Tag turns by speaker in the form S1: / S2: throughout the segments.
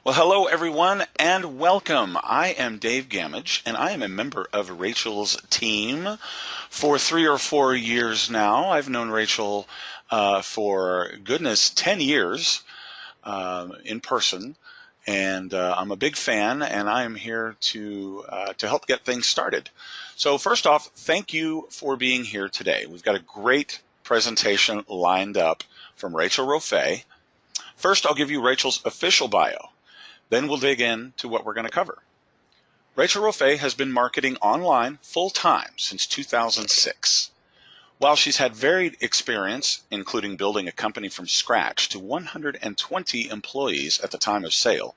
S1: Well, hello everyone and welcome. I am Dave Gamage and I am a member of Rachel's team for 3 or 4 years now. I've known Rachel for goodness 10 years in person, and I'm a big fan, and I am here to help get things started. So first off, thank you for being here today. We've got a great presentation lined up from Rachel Rofe. First, I'll give you Rachel's official bio. Then we'll dig into what we're going to cover. Rachel Rofe has been marketing online full-time since 2006. While she's had varied experience, including building a company from scratch to 120 employees at the time of sale,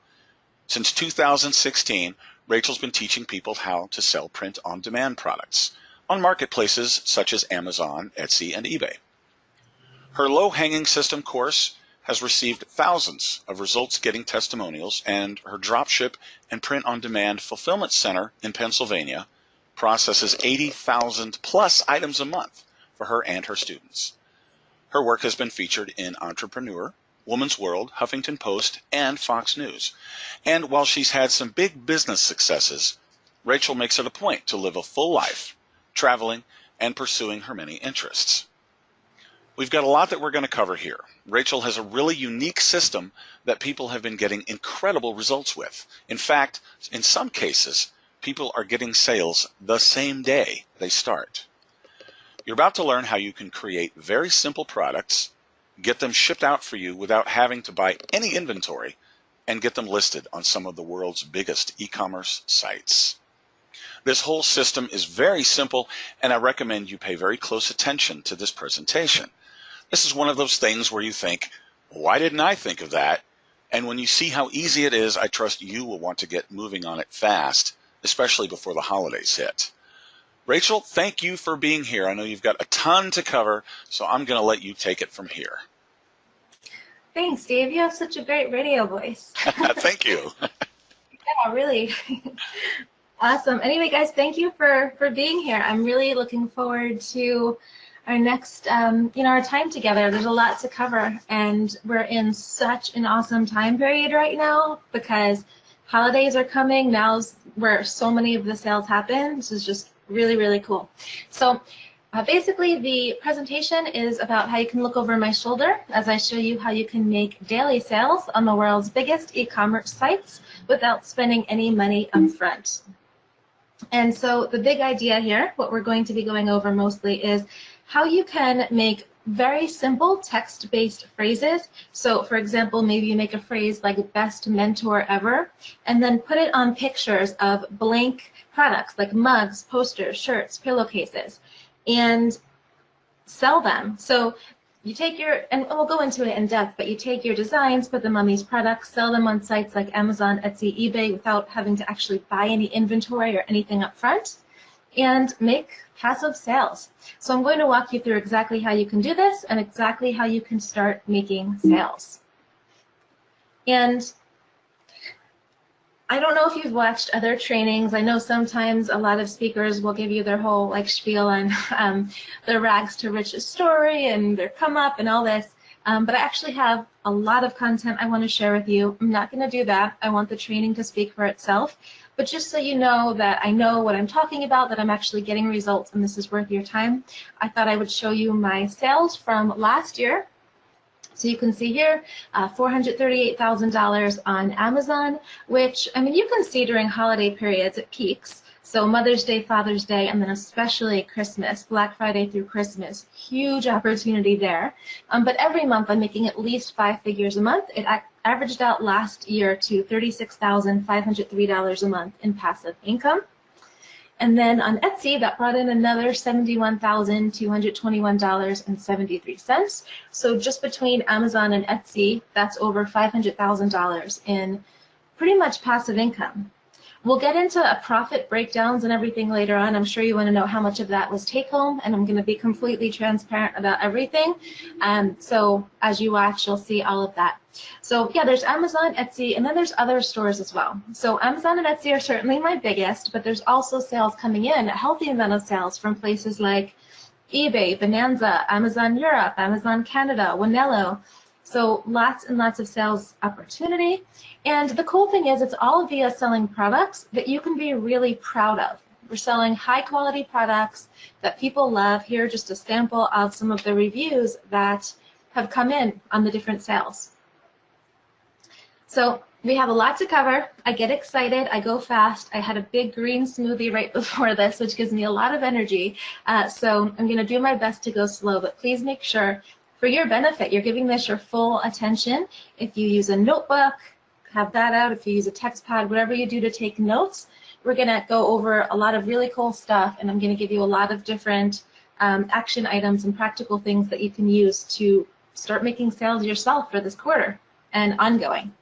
S1: since 2016, Rachel's been teaching people how to sell print-on-demand products on marketplaces such as Amazon, Etsy, and eBay. Her low-hanging system course has received thousands of results-getting testimonials, and her dropship and print-on-demand fulfillment center in Pennsylvania processes 80,000 plus items a month for her and her students. Her work has been featured in Entrepreneur, Woman's World, Huffington Post, and Fox News. And while she's had some big business successes, Rachel makes it a point to live a full life, traveling and pursuing her many interests. We've got a lot that we're going to cover here. Rachel has a really unique system that people have been getting incredible results with. In fact, in some cases, people are getting sales the same day they start. You're about to learn how you can create very simple products, get them shipped out for you without having to buy any inventory, and get them listed on some of the world's biggest e-commerce sites. This whole system is very simple, and I recommend you pay very close attention to this presentation. This is one of those things where you think, why didn't I think of that? And when you see how easy it is, I trust you will want to get moving on it fast, especially before the holidays hit. Rachel, thank you for being here. I know you've got a ton to cover, so I'm going to let you take it from here.
S2: Thanks, Dave. You have such a great radio voice.
S1: Thank you.
S2: Yeah, really. Awesome. Anyway, guys, thank you for being here. I'm really looking forward to our next, our time together. There's a lot to cover, and we're in such an awesome time period right now because holidays are coming. Now's where so many of the sales happen. This is just really, really cool. So basically, the presentation is about how you can look over my shoulder as I show you how you can make daily sales on the world's biggest e-commerce sites without spending any money upfront. And so the big idea here, what we're going to be going over mostly, is how you can make very simple text-based phrases. So for example, maybe you make a phrase like best mentor ever, and then put it on pictures of blank products like mugs, posters, shirts, pillowcases, and sell them. So you take your, and we'll go into it in depth, but you take your designs, put them on these products, sell them on sites like Amazon, Etsy, eBay without having to actually buy any inventory or anything up front, and make passive sales. So I'm going to walk you through exactly how you can do this and exactly how you can start making sales. And I don't know if you've watched other trainings. I know sometimes a lot of speakers will give you their whole spiel on their rags to riches story and their come up and all this. But I actually have a lot of content I want to share with you. I'm not going to do that. I want the training to speak for itself. But just so you know that I know what I'm talking about, that I'm actually getting results and this is worth your time, I thought I would show you my sales from last year. So you can see here, $438,000 on Amazon, which, I mean, you can see during holiday periods it peaks. So Mother's Day, Father's Day, and then especially Christmas, Black Friday through Christmas, huge opportunity there. But every month I'm making at least 5 figures a month. It averaged out last year to $36,503 a month in passive income. And then on Etsy, that brought in another $71,221.73. So just between Amazon and Etsy, that's over $500,000 in pretty much passive income. We'll get into profit breakdowns and everything later on. I'm sure you want to know how much of that was take home, and I'm going to be completely transparent about everything. So as you watch, you'll see all of that. So yeah, there's Amazon, Etsy, and then there's other stores as well. So Amazon and Etsy are certainly my biggest, but there's also sales coming in, a healthy amount of sales from places like eBay, Bonanza, Amazon Europe, Amazon Canada, Winello. So lots and lots of sales opportunity. And the cool thing is it's all via selling products that you can be really proud of. We're selling high quality products that people love. Here, just a sample of some of the reviews that have come in on the different sales. So we have a lot to cover. I get excited. I go fast. I had a big green smoothie right before this, which gives me a lot of energy. So I'm going to do my best to go slow, but please make sure, for your benefit, you're giving this your full attention. If you use a notebook, have that out. If you use a text pad, whatever you do to take notes, we're going to go over a lot of really cool stuff, and I'm going to give you a lot of different action items and practical things that you can use to start making sales yourself for this quarter and ongoing.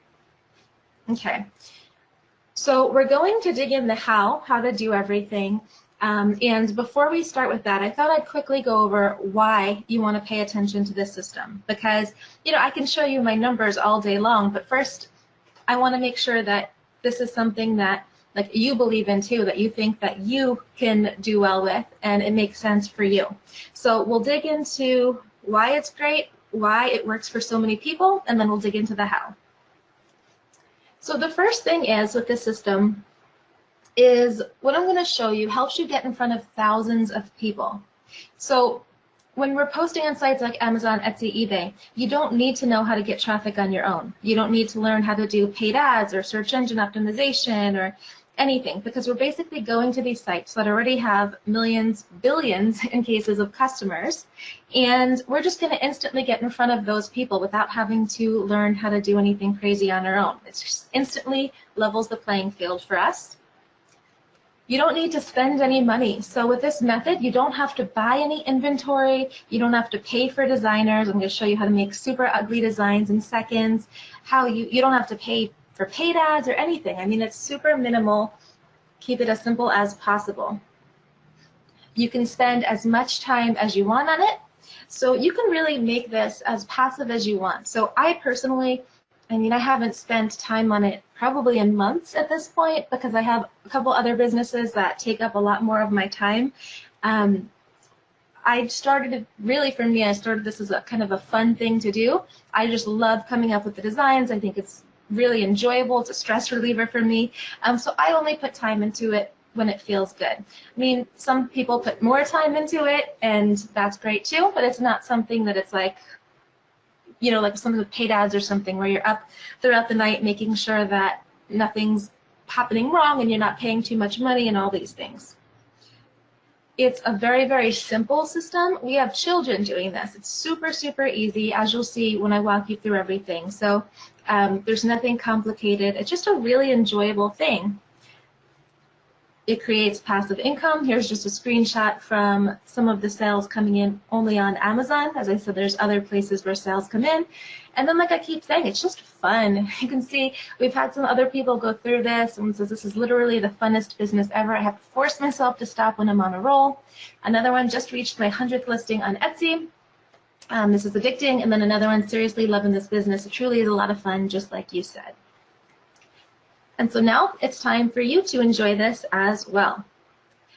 S2: Okay, so we're going to dig in the how to do everything. And before we start with that, I thought I'd quickly go over why you want to pay attention to this system. Because, you know, I can show you my numbers all day long, but first I want to make sure that this is something that like you believe in too, that you think that you can do well with, and it makes sense for you. So we'll dig into why it's great, why it works for so many people, and then we'll dig into the how. So the first thing is with this system is what I'm going to show you helps you get in front of thousands of people. So when we're posting on sites like Amazon, Etsy, eBay, you don't need to know how to get traffic on your own. You don't need to learn how to do paid ads or search engine optimization or anything, because we're basically going to these sites that already have millions, billions in cases of customers, and we're just going to instantly get in front of those people without having to learn how to do anything crazy on our own. It just instantly levels the playing field for us. You don't need to spend any money. So with this method, you don't have to buy any inventory. You don't have to pay for designers. I'm going to show you how to make super ugly designs in seconds. How you don't have to pay for paid ads or anything. I mean, it's super minimal. Keep it as simple as possible. You can spend as much time as you want on it. So you can really make this as passive as you want. So I personally, I mean, I haven't spent time on it probably in months at this point because I have a couple other businesses that take up a lot more of my time. I started, really for me, I started this as a kind of a fun thing to do. I just love coming up with the designs. I think it's really enjoyable. It's a stress reliever for me. So I only put time into it when it feels good. I mean, some people put more time into it, and that's great too, but it's not something that it's like, you know, like something with paid ads or something where you're up throughout the night making sure that nothing's happening wrong and you're not paying too much money and all these things. It's a very, very simple system. We have children doing this. It's super, super easy, as you'll see when I walk you through everything. So there's nothing complicated. It's just a really enjoyable thing. It creates passive income. Here's just a screenshot from some of the sales coming in only on Amazon. As I said, there's other places where sales come in. And then, like I keep saying, it's just fun. You can see we've had some other people go through this. Someone says this is literally the funnest business ever. I have to force myself to stop when I'm on a roll. Another one just reached my 100th listing on Etsy. This is addicting. And then another one, seriously loving this business. It truly is a lot of fun, just like you said. And so now it's time for you to enjoy this as well.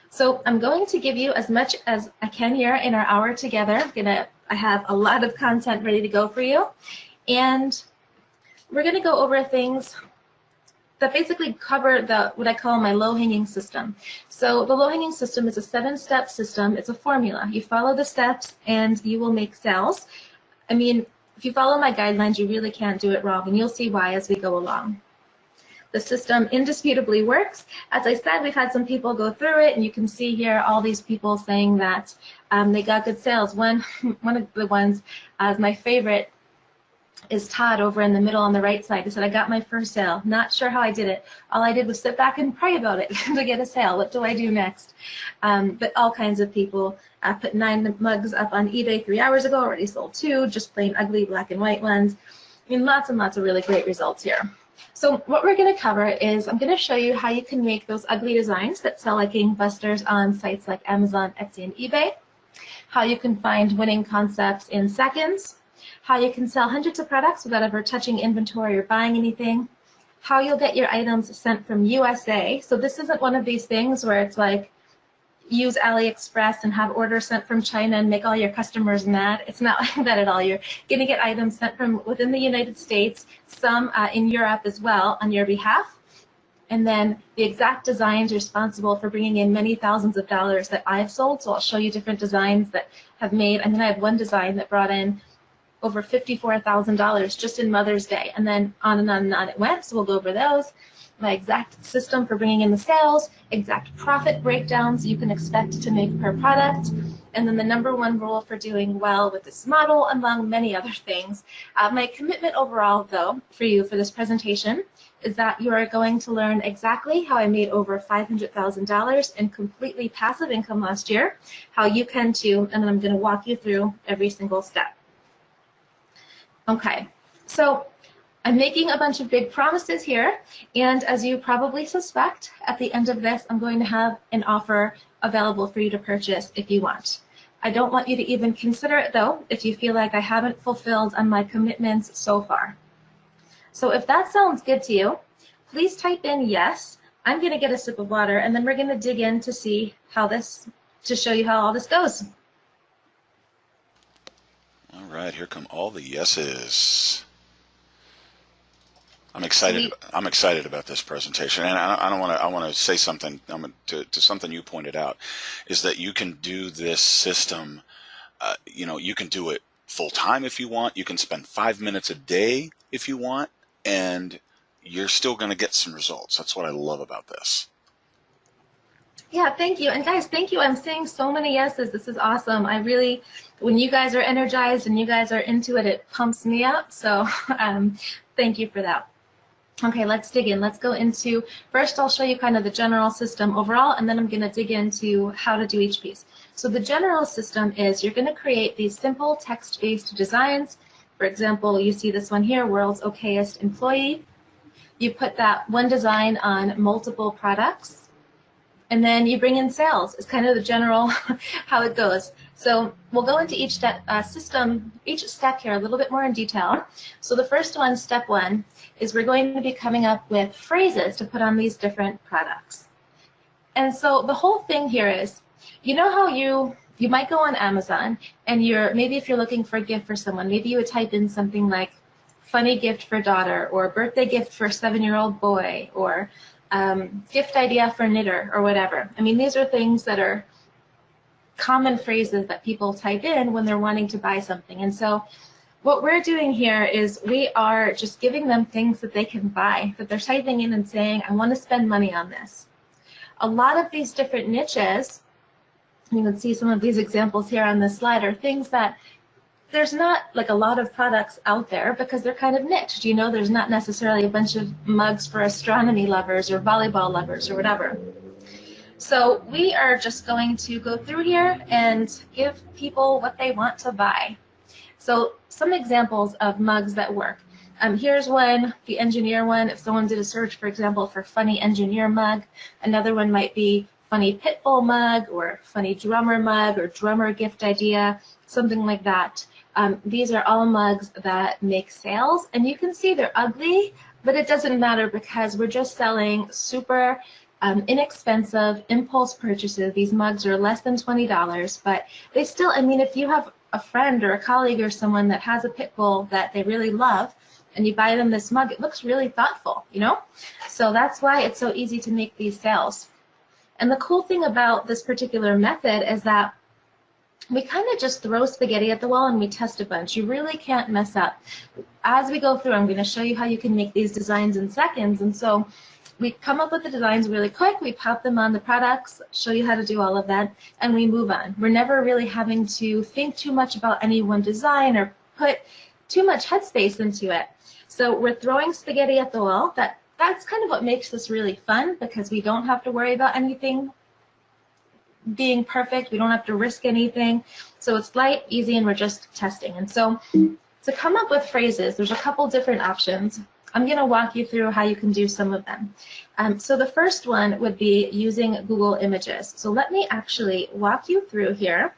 S2: So I'm going to give you as much as I can here in our hour together. I have a lot of content ready to go for you. And we're going to go over things that basically cover what I call my low-hanging system. So the low-hanging system is a 7-step system. It's a formula. You follow the steps and you will make sales. I mean, if you follow my guidelines, you really can't do it wrong, and you'll see why as we go along. The system indisputably works. As I said, we've had some people go through it, and you can see here all these people saying that they got good sales. One of the ones, my favorite, is Todd over in the middle on the right side. He said, I got my first sale. Not sure how I did it. All I did was sit back and pray about it to get a sale. What do I do next? But all kinds of people. I put 9 mugs up on eBay 3 hours ago, already sold 2, just plain ugly black and white ones. I mean, lots and lots of really great results here. So what we're going to cover is I'm going to show you how you can make those ugly designs that sell like gangbusters on sites like Amazon, Etsy, and eBay, how you can find winning concepts in seconds, how you can sell hundreds of products without ever touching inventory or buying anything, how you'll get your items sent from USA. So this isn't one of these things where it's like, use AliExpress and have orders sent from China and make all your customers mad. It's not like that at all. You're going to get items sent from within the United States, some in Europe as well on your behalf. And then the exact designs responsible for bringing in many thousands of dollars that I've sold. So I'll show you different designs that have made. I mean, I have one design that brought in over $54,000 just in Mother's Day, and then on and on and on it went. So we'll go over those. My exact system for bringing in the sales, exact profit breakdowns you can expect to make per product, and then the #1 rule for doing well with this model, among many other things. My commitment overall, though, for you for this presentation is that you are going to learn exactly how I made over $500,000 in completely passive income last year, how you can too, and then I'm going to walk you through every single step. Okay, so I'm making a bunch of big promises here, and as you probably suspect, at the end of this, I'm going to have an offer available for you to purchase if you want. I don't want you to even consider it, though, if you feel like I haven't fulfilled on my commitments so far. So if that sounds good to you, please type in yes. I'm going to get a sip of water, and then we're going to dig in to see how this, to show you how all this goes.
S1: All right, here come all the yeses. I'm excited. I'm excited about this presentation, and I want to say something to something you pointed out, is that you can do this system. You know, you can do it full time if you want. You can spend 5 minutes a day if you want, and you're still going to get some results. That's what I love about this.
S2: Yeah, thank you. And guys, thank you. I'm seeing so many yeses. This is awesome. I really, when you guys are energized and you guys are into it, it pumps me up. So thank you for that. Okay, let's dig in. Let's go into, first I'll show you kind of the general system overall, and then I'm going to dig into how to do each piece. So the general system is you're going to create these simple text-based designs. For example, you see this one here, World's Okayest Employee. You put that one design on multiple products, and then you bring in sales. It's kind of the general how it goes. So we'll go into each step, each step here a little bit more in detail. So the first one, step 1, is we're going to be coming up with phrases to put on these different products. And so the whole thing here is, you know how you might go on Amazon and maybe if you're looking for a gift for someone, maybe you would type in something like funny gift for daughter, or birthday gift for 7-year-old boy, or gift idea for knitter, or whatever. I mean, these are things that are common phrases that people type in when they're wanting to buy something. And so what we're doing here is we are just giving them things that they can buy, that they're typing in and saying, I want to spend money on this. A lot of these different niches, you can see some of these examples here on this slide, are things that there's not like a lot of products out there because they're kind of niched. You know, there's not necessarily a bunch of mugs for astronomy lovers or volleyball lovers or whatever. So we are just going to go through here and give people what they want to buy. So some examples of mugs that work. Here's one, the engineer one. If someone did a search, for example, for funny engineer mug, another one might be funny pitbull mug, or funny drummer mug, or drummer gift idea, something like that. These are all mugs that make sales, and you can see they're ugly, but it doesn't matter because we're just selling super inexpensive impulse purchases. These mugs are less than $20, but they still, I mean, if you have a friend or a colleague or someone that has a pit bull that they really love, and you buy them this mug, it looks really thoughtful, you know? So that's why it's so easy to make these sales. And the cool thing about this particular method is that we kind of just throw spaghetti at the wall and we test a bunch. You really can't mess up. As we go through, I'm going to show you how you can make these designs in seconds. And so we come up with the designs really quick, we pop them on the products, show you how to do all of that, and we move on. We're never really having to think too much about any one design or put too much headspace into it. So we're throwing spaghetti at the wall. That's kind of what makes this really fun, because we don't have to worry about anything being perfect. We don't have to risk anything. So it's light, easy, and we're just testing. And so to come up with phrases, there's a couple different options. I'm going to walk you through how you can do some of them. So the first one would be using Google Images. So let me actually walk you through here.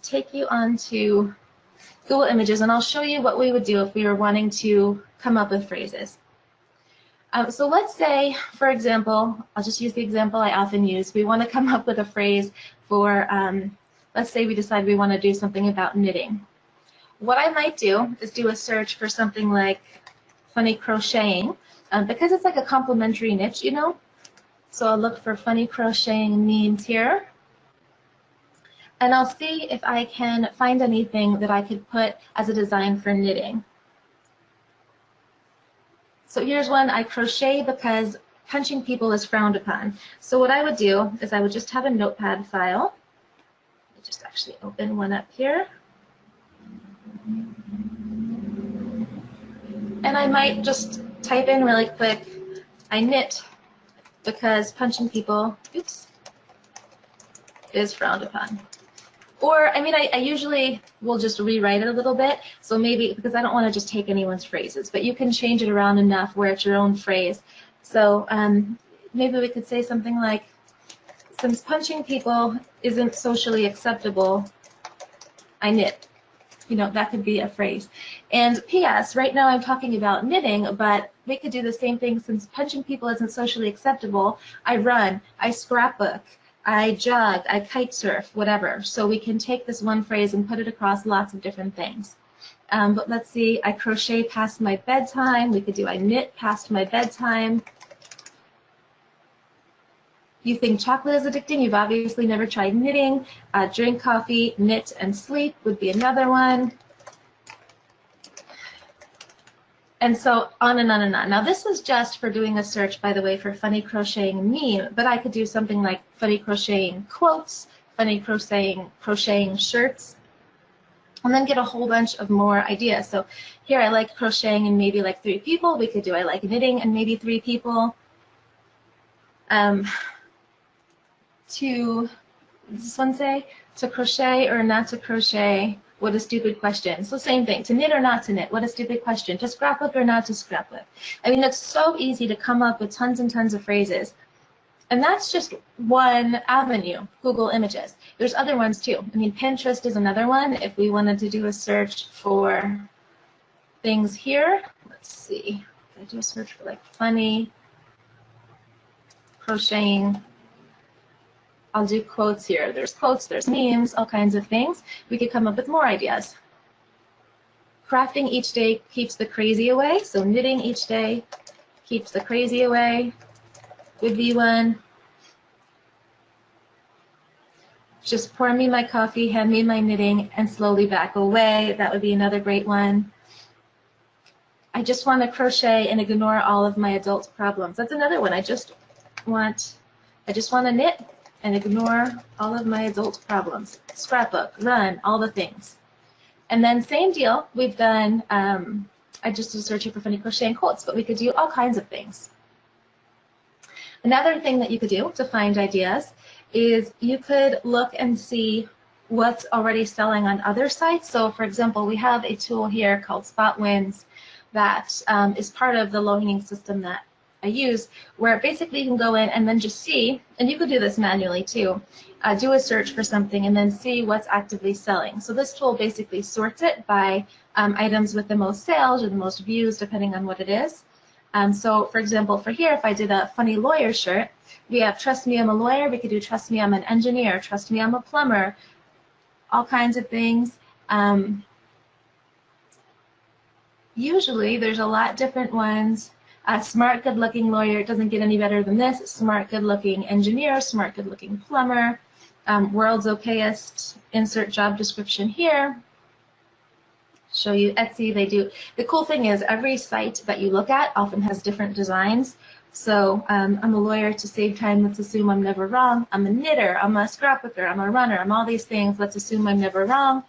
S2: Take you onto Google Images, and I'll show you what we would do if we were wanting to come up with phrases. So let's say, for example, I'll just use the example I often use. We want to come up with a phrase for, let's say we decide we want to do something about knitting. What I might do is do a search for something like funny crocheting, because it's like a complementary niche, you know. So I'll look for funny crocheting memes here, and I'll see if I can find anything that I could put as a design for knitting. So here's one: I crochet because punching people is frowned upon. So what I would do is I would just have a notepad file. Let me just actually open one up here. And I might just type in really quick, I knit because punching people, oops, is frowned upon. Or, I mean, I usually will just rewrite it a little bit, so maybe, because I don't want to just take anyone's phrases, but you can change it around enough where it's your own phrase. So maybe we could say something like, since punching people isn't socially acceptable, I knit. You know, that could be a phrase. And P.S., right now I'm talking about knitting, but we could do the same thing. Since punching people isn't socially acceptable, I run, I scrapbook, I jog, I kite surf, whatever. So we can take this one phrase and put it across lots of different things. But let's see, I crochet past my bedtime. We could do I knit past my bedtime. You think chocolate is addicting? You've obviously never tried knitting. Drink coffee, knit, and sleep would be another one. And so on and on and on. Now this was just for doing a search, by the way, for funny crocheting meme, but I could do something like funny crocheting quotes, funny crocheting shirts, and then get a whole bunch of more ideas. So here I like crocheting and maybe like 3 people. We could do I like knitting and maybe 3 people. Does this one say, to crochet or not to crochet? What a stupid question. So same thing, to knit or not to knit, what a stupid question. To scrapbook or not to scrapbook. I mean, it's so easy to come up with tons and tons of phrases. And that's just one avenue, Google Images. There's other ones too. I mean, Pinterest is another one. If we wanted to do a search for things here, let's see. If I do a search for like funny crocheting, I'll do quotes here. There's quotes, there's memes, all kinds of things. We could come up with more ideas. Crafting each day keeps the crazy away. So knitting each day keeps the crazy away would be one. Just pour me my coffee, hand me my knitting, and slowly back away. That would be another great one. I just want to crochet and ignore all of my adult problems. That's another one. I just want to knit and ignore all of my adult problems. Scrapbook, run, all the things. And then same deal, we've done, I just was searching for funny crocheting quotes, but we could do all kinds of things. Another thing that you could do to find ideas is you could look and see what's already selling on other sites. So for example, we have a tool here called Spot Wins that is part of the low-hanging system that I use, where basically you can go in and then just see, and you could do this manually too, do a search for something and then see what's actively selling. So this tool basically sorts it by items with the most sales or the most views, depending on what it is. So for example, for here, if I did a funny lawyer shirt, we have trust me, I'm a lawyer. We could do trust me, I'm an engineer. Trust me, I'm a plumber. All kinds of things. Usually there's a lot different ones. Smart, good-looking lawyer, it doesn't get any better than this. Smart, good-looking engineer, smart, good-looking plumber, world's okayest, insert job description here. Show you Etsy, they do. The cool thing is every site that you look at often has different designs. So I'm a lawyer to save time, let's assume I'm never wrong. I'm a knitter, I'm a scrapbooker, I'm a runner, I'm all these things, let's assume I'm never wrong.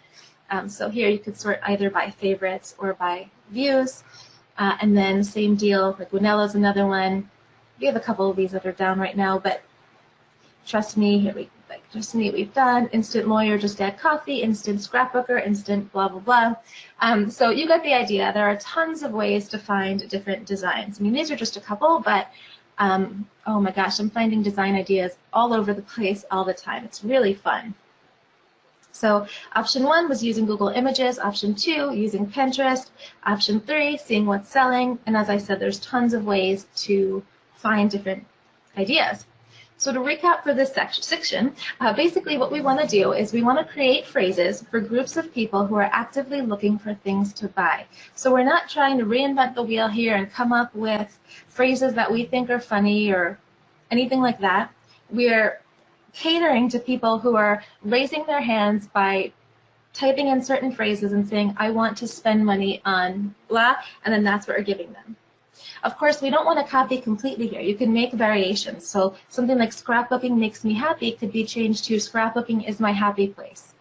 S2: So here you could sort either by favorites or by views. And then same deal, like Winella's another one. We have a couple of these that are down right now, but trust me, here we like trust me, we've done instant lawyer, just add coffee, instant scrapbooker, instant blah blah blah. So you got the idea. There are tons of ways to find different designs. I mean, these are just a couple, but oh my gosh, I'm finding design ideas all over the place all the time. It's really fun. So option 1 was using Google Images, option 2 using Pinterest, option 3 seeing what's selling, and as I said, there's tons of ways to find different ideas. So to recap for this section, basically what we want to do is we want to create phrases for groups of people who are actively looking for things to buy. So we're not trying to reinvent the wheel here and come up with phrases that we think are funny or anything like that. We're catering to people who are raising their hands by typing in certain phrases and saying, I want to spend money on blah, and then that's what we're giving them. Of course, we don't want to copy completely here. You can make variations. So something like scrapbooking makes me happy could be changed to scrapbooking is my happy place.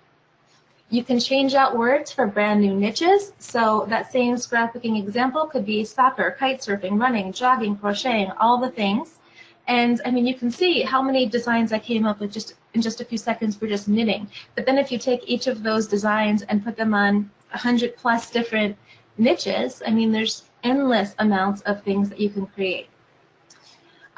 S2: You can change out words for brand new niches. So that same scrapbooking example could be soccer, kite surfing, running, jogging, crocheting, all the things. And I mean, you can see how many designs I came up with just in just a few seconds for just knitting. But then if you take each of those designs and put them on 100+ different niches, I mean, there's endless amounts of things that you can create.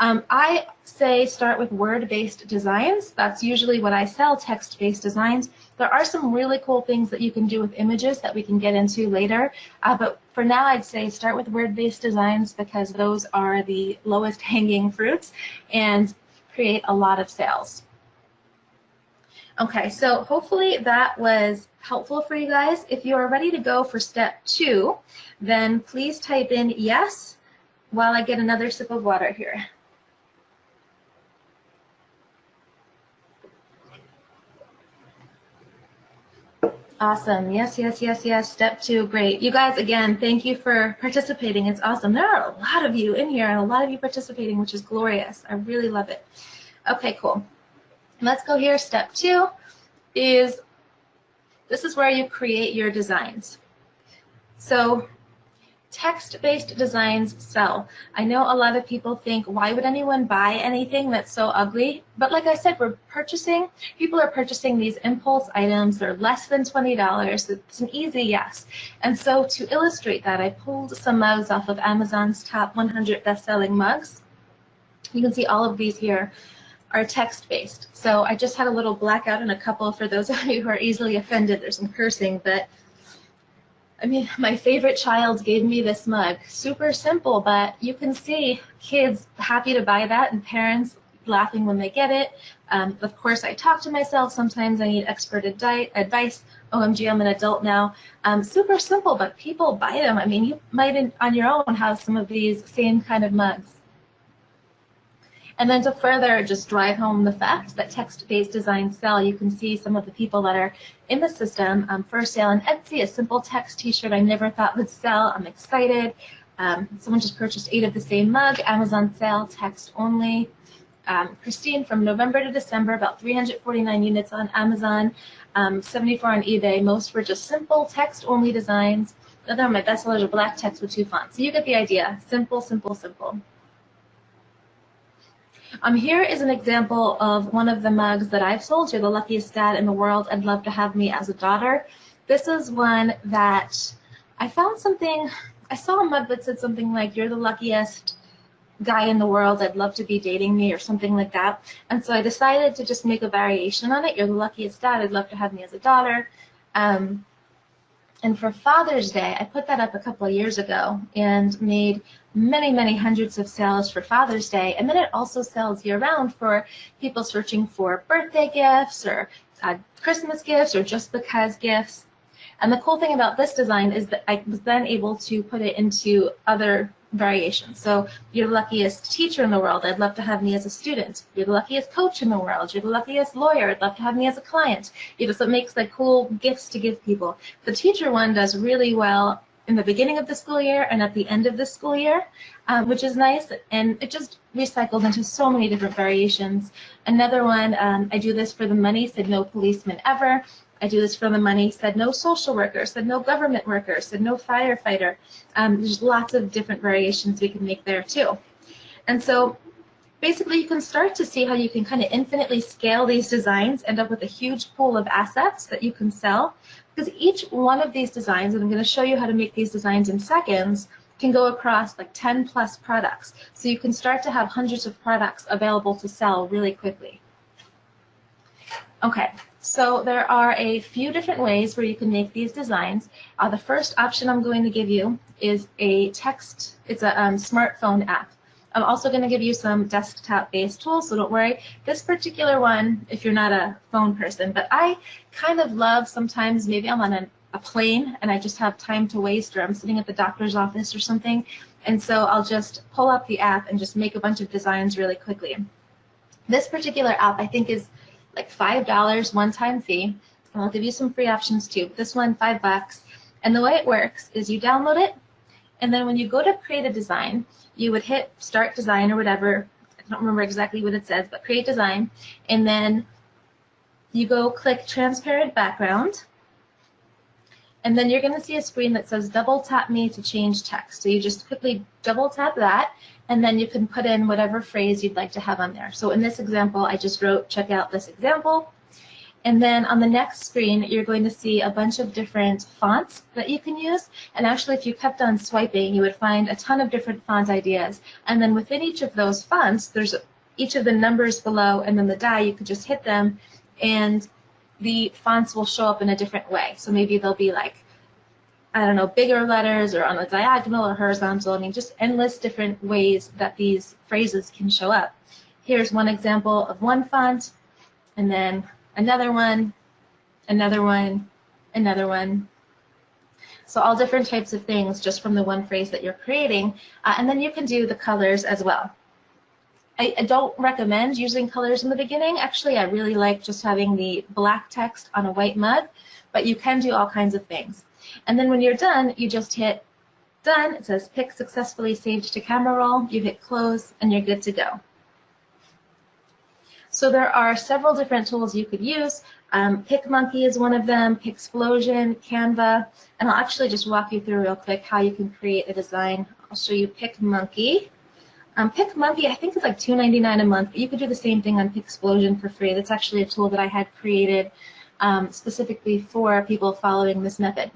S2: I say start with word-based designs. That's usually what I sell, text-based designs. There are some really cool things that you can do with images that we can get into later, but for now I'd say start with word-based designs because those are the lowest hanging fruits and create a lot of sales. Okay, so hopefully that was helpful for you guys. If you are ready to go for step 2, then please type in yes while I get another sip of water here. Awesome. Yes, yes, yes, yes. Step 2. Great. You guys, again, thank you for participating. It's awesome. There are a lot of you in here and a lot of you participating, which is glorious. I really love it. Okay, cool. Let's go here. Step 2 is this is where you create your designs. So text-based designs sell. I know a lot of people think, why would anyone buy anything that's so ugly? But like I said, people are purchasing these impulse items. They're less than $20. It's an easy yes. And so to illustrate that, I pulled some mugs off of Amazon's top 100 best-selling mugs. You can see all of these here are text-based. So I just had a little blackout in a couple for those of you who are easily offended. There's some cursing, but I mean, my favorite child gave me this mug. Super simple, but you can see kids happy to buy that and parents laughing when they get it. Of course, I talk to myself. Sometimes I need expert advice. OMG, I'm an adult now. Super simple, but people buy them. I mean, you might on your own have some of these same kind of mugs. And then to further just drive home the fact that text-based designs sell, you can see some of the people that are in the system for sale on Etsy, a simple text t-shirt I never thought would sell. I'm excited. Someone just purchased 8 of the same mug, Amazon sale, text only. Christine, from November to December, about 349 units on Amazon, 74 on eBay. Most were just simple text-only designs. The other of my bestsellers are black text with 2 fonts. So you get the idea. Simple, simple, simple. Here is an example of one of the mugs that I've sold. You're the luckiest dad in the world. I'd love to have me as a daughter. This is one that I found something, I saw a mug that said something like, you're the luckiest guy in the world. I'd love to be dating me or something like that. And so I decided to just make a variation on it. You're the luckiest dad. I'd love to have me as a daughter. And for Father's Day, I put that up a couple of years ago and made many, many hundreds of sales for Father's Day. And then it also sells year-round for people searching for birthday gifts or Christmas gifts or just because gifts. And the cool thing about this design is that I was then able to put it into other variations. So you're the luckiest teacher in the world. I'd love to have me as a student. You're the luckiest coach in the world. You're the luckiest lawyer. I'd love to have me as a client. You know, so it makes like cool gifts to give people. The teacher one does really well in the beginning of the school year and at the end of the school year, which is nice. And it just recycled into so many different variations. Another one, I do this for the money, said no policeman ever. I do this for the money, said no social worker, said no government worker, said no firefighter. There's lots of different variations we can make there too. And so basically you can start to see how you can kind of infinitely scale these designs, end up with a huge pool of assets that you can sell. Because each one of these designs, and I'm going to show you how to make these designs in seconds, can go across like 10+ products. So you can start to have hundreds of products available to sell really quickly. Okay, So there are a few different ways where you can make these designs. The first option I'm going to give you is a text, it's a smartphone app. I'm also going to give you some desktop-based tools, so don't worry. This particular one, if you're not a phone person, but I kind of love sometimes, maybe I'm on a plane and I just have time to waste, or I'm sitting at the doctor's office or something, and so I'll just pull up the app and just make a bunch of designs really quickly. This particular app I think is like $5 one-time fee, and I'll give you some free options too. This one, $5, and the way it works is you download it, and then when you go to create a design, you would hit Start Design or whatever. I don't remember exactly what it says, but Create Design, and then you go click Transparent Background, and then you're going to see a screen that says Double Tap Me to change text. So you just quickly double tap that, and then you can put in whatever phrase you'd like to have on there. So in this example, I just wrote, check out this example. And then on the next screen, you're going to see a bunch of different fonts that you can use. And actually, if you kept on swiping, you would find a ton of different font ideas. And then within each of those fonts, there's each of the numbers below, and then the die, you could just hit them, and the fonts will show up in a different way. So maybe they'll be like, I don't know, bigger letters or on a diagonal or horizontal. I mean, just endless different ways that these phrases can show up. Here's one example of one font, and then another one, another one, another one. So all different types of things just from the one phrase that you're creating. And then you can do the colors as well. I don't recommend using colors in the beginning. Actually, I really like just having the black text on a white mug, but you can do all kinds of things. And then when you're done, you just hit Done. It says Pic successfully saved to camera roll. You hit Close, and you're good to go. So there are several different tools you could use. PicMonkey is one of them, Pixplosion, Canva, and I'll actually just walk you through real quick how you can create a design. I'll show you PicMonkey. PicMonkey, I think, is like $2.99 a month, but you could do the same thing on Pixplosion for free. That's actually a tool that I had created specifically for people following this method.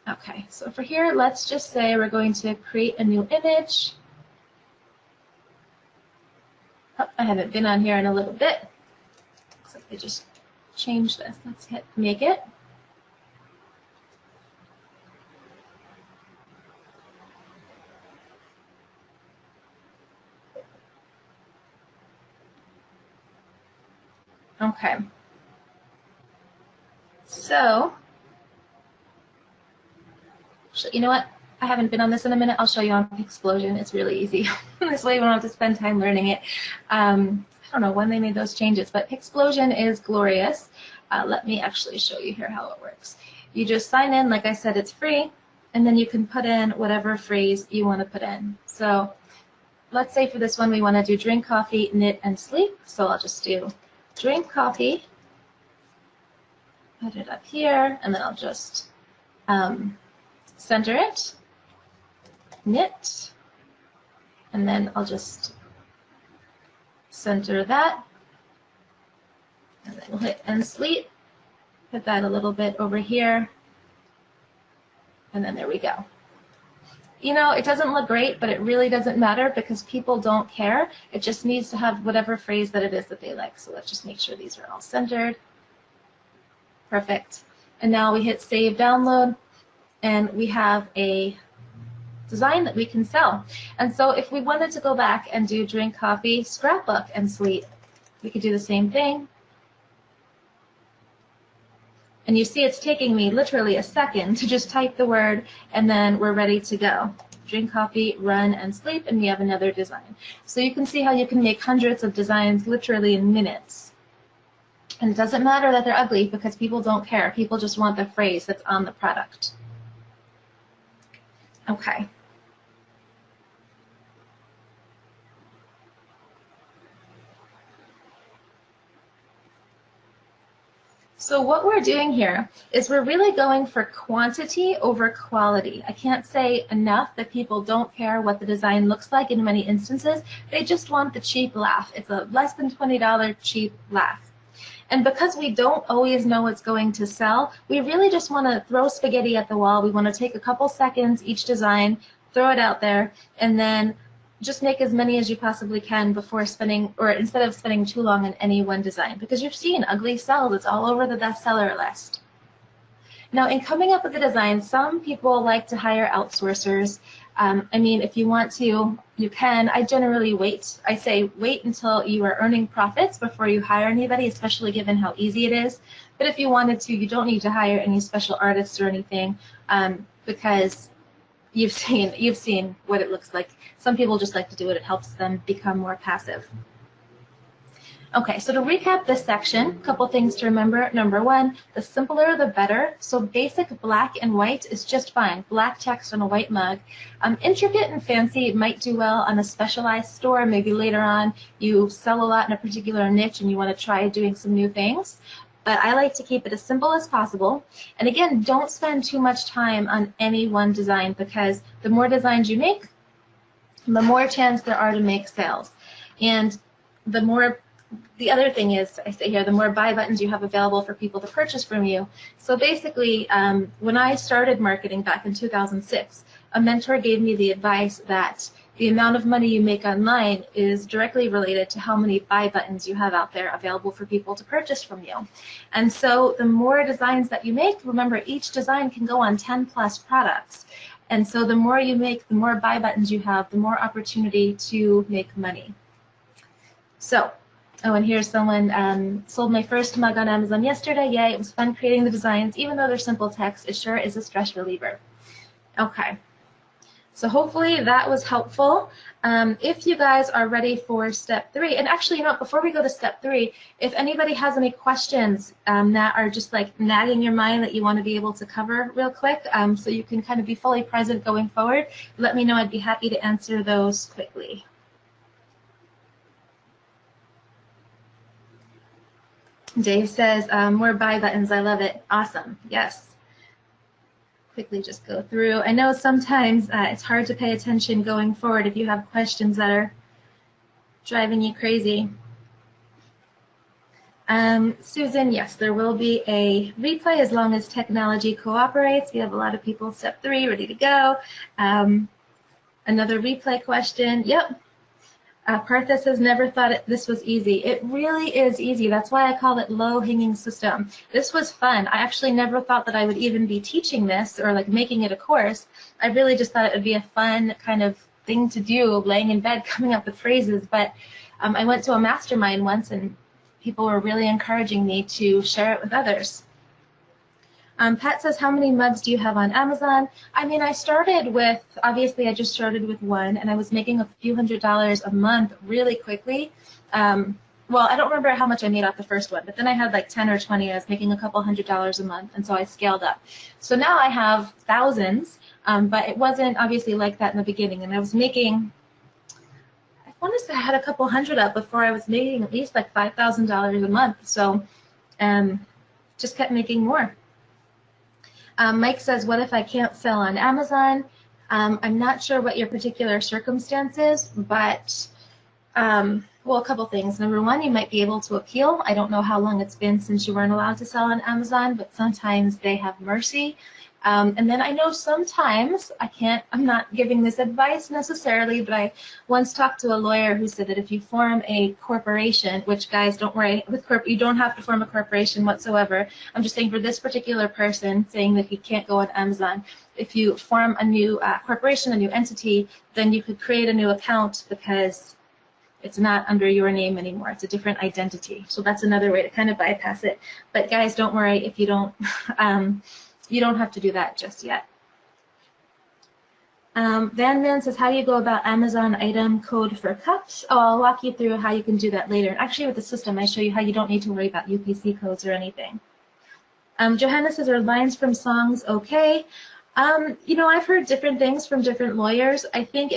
S2: Okay, so for here, let's just say we're going to create a new image. Oh, I haven't been on here in a little bit. Looks like they just changed this. Let's hit Make It. Okay. So, you know what? I haven't been on this in a minute. I'll show you on Pixplosion. It's really easy. This way we don't have to spend time learning it. I don't know when they made those changes, but Pixplosion is glorious. Let me actually show you here how it works. You just sign in. Like I said, it's free, and then you can put in whatever phrase you want to put in. So let's say for this one we want to do drink coffee, knit, and sleep. So I'll just do drink coffee, put it up here, and then I'll just center it, knit, and then I'll just center that, and then we'll hit and sleep, put that a little bit over here, and then there we go. You know, it doesn't look great, but it really doesn't matter because people don't care. It just needs to have whatever phrase that it is that they like. So let's just make sure these are all centered. Perfect. And now we hit Save Download, and we have a design that we can sell. And so if we wanted to go back and do drink coffee, scrapbook, and sleep, we could do the same thing. And you see it's taking me literally a second to just type the word, and then we're ready to go. Drink coffee, run, and sleep, and we have another design. So you can see how you can make hundreds of designs literally in minutes. And it doesn't matter that they're ugly because people don't care. People just want the phrase that's on the product. Okay. So what we're doing here is we're really going for quantity over quality. I can't say enough that people don't care what the design looks like in many instances. They just want the cheap laugh. It's a less than $20 cheap laugh. And because we don't always know what's going to sell, we really just want to throw spaghetti at the wall. We want to take a couple seconds each design, throw it out there, and then just make as many as you possibly can before spending, or instead of spending too long on any one design, because you've seen ugly sells. It's all over the bestseller list. Now, in coming up with the design, some people like to hire outsourcers. I mean, if you want to, you can. I generally wait. I say wait until you are earning profits before you hire anybody, especially given how easy it is. But if you wanted to, you don't need to hire any special artists or anything, because you've seen what it looks like. Some people just like to do it. It helps them become more passive. Okay, so to recap this section, a couple things to remember. Number one, the simpler the better. So basic black and white is just fine. Black text on a white mug. Intricate and fancy might do well on a specialized store. Maybe later on you sell a lot in a particular niche and you want to try doing some new things. But I like to keep it as simple as possible. And again, don't spend too much time on any one design, because the more designs you make, the more chance there are to make sales. And the other thing is, I say here, the more buy buttons you have available for people to purchase from you. So basically, when I started marketing back in 2006, a mentor gave me the advice that the amount of money you make online is directly related to how many buy buttons you have out there available for people to purchase from you. And so the more designs that you make, remember, each design can go on 10 plus products. And so the more you make, the more buy buttons you have, the more opportunity to make money. So, oh, and here's someone, sold my first mug on Amazon yesterday. Yay, it was fun creating the designs. Even though they're simple text, it sure is a stress reliever. Okay. So hopefully that was helpful. If you guys are ready for step 3, and actually, you know, before we go to step 3, if anybody has any questions that are just like nagging your mind that you want to be able to cover real quick, so you can kind of be fully present going forward, let me know. I'd be happy to answer those quickly. Dave says, more buy buttons. I love it. Awesome. Yes. Quickly just go through. I know sometimes it's hard to pay attention going forward if you have questions that are driving you crazy. Susan, yes, there will be a replay as long as technology cooperates. We have a lot of people, step 3, ready to go. Another replay question. Yep. Partha says, never thought this was easy. It really is easy. That's why I call it low-hanging system. This was fun. I actually never thought that I would even be teaching this or like making it a course. I really just thought it would be a fun kind of thing to do, laying in bed, coming up with phrases. But I went to a mastermind once, and people were really encouraging me to share it with others. Pat says, how many mugs do you have on Amazon? I mean, I started with, obviously I just started with one, and I was making a few $100s a month really quickly. Well, I don't remember how much I made off the first one, but then I had like 10 or 20. I was making a couple $100s a month, and so I scaled up. So now I have thousands, but it wasn't obviously like that in the beginning, and I was making, I want to say I had a couple hundred up before I was making at least like $5,000 a month. So just kept making more. Mike says, what if I can't sell on Amazon? I'm not sure what your particular circumstance is, but, well, a couple things. Number one, you might be able to appeal. I don't know how long it's been since you weren't allowed to sell on Amazon, but sometimes they have mercy. And then I know sometimes, I'm not giving this advice necessarily, but I once talked to a lawyer who said that if you form a corporation, which guys, don't worry, you don't have to form a corporation whatsoever. I'm just saying for this particular person, saying that he can't go on Amazon, if you form a new corporation, a new entity, then you could create a new account because it's not under your name anymore. It's a different identity. So that's another way to kind of bypass it. But guys, don't worry if you don't. You don't have to do that just yet. Van Man says, how do you go about Amazon item code for cups? Oh, I'll walk you through how you can do that later. Actually, with the system, I show you how you don't need to worry about UPC codes or anything. Johanna says, are lines from songs okay? You know, I've heard different things from different lawyers. I think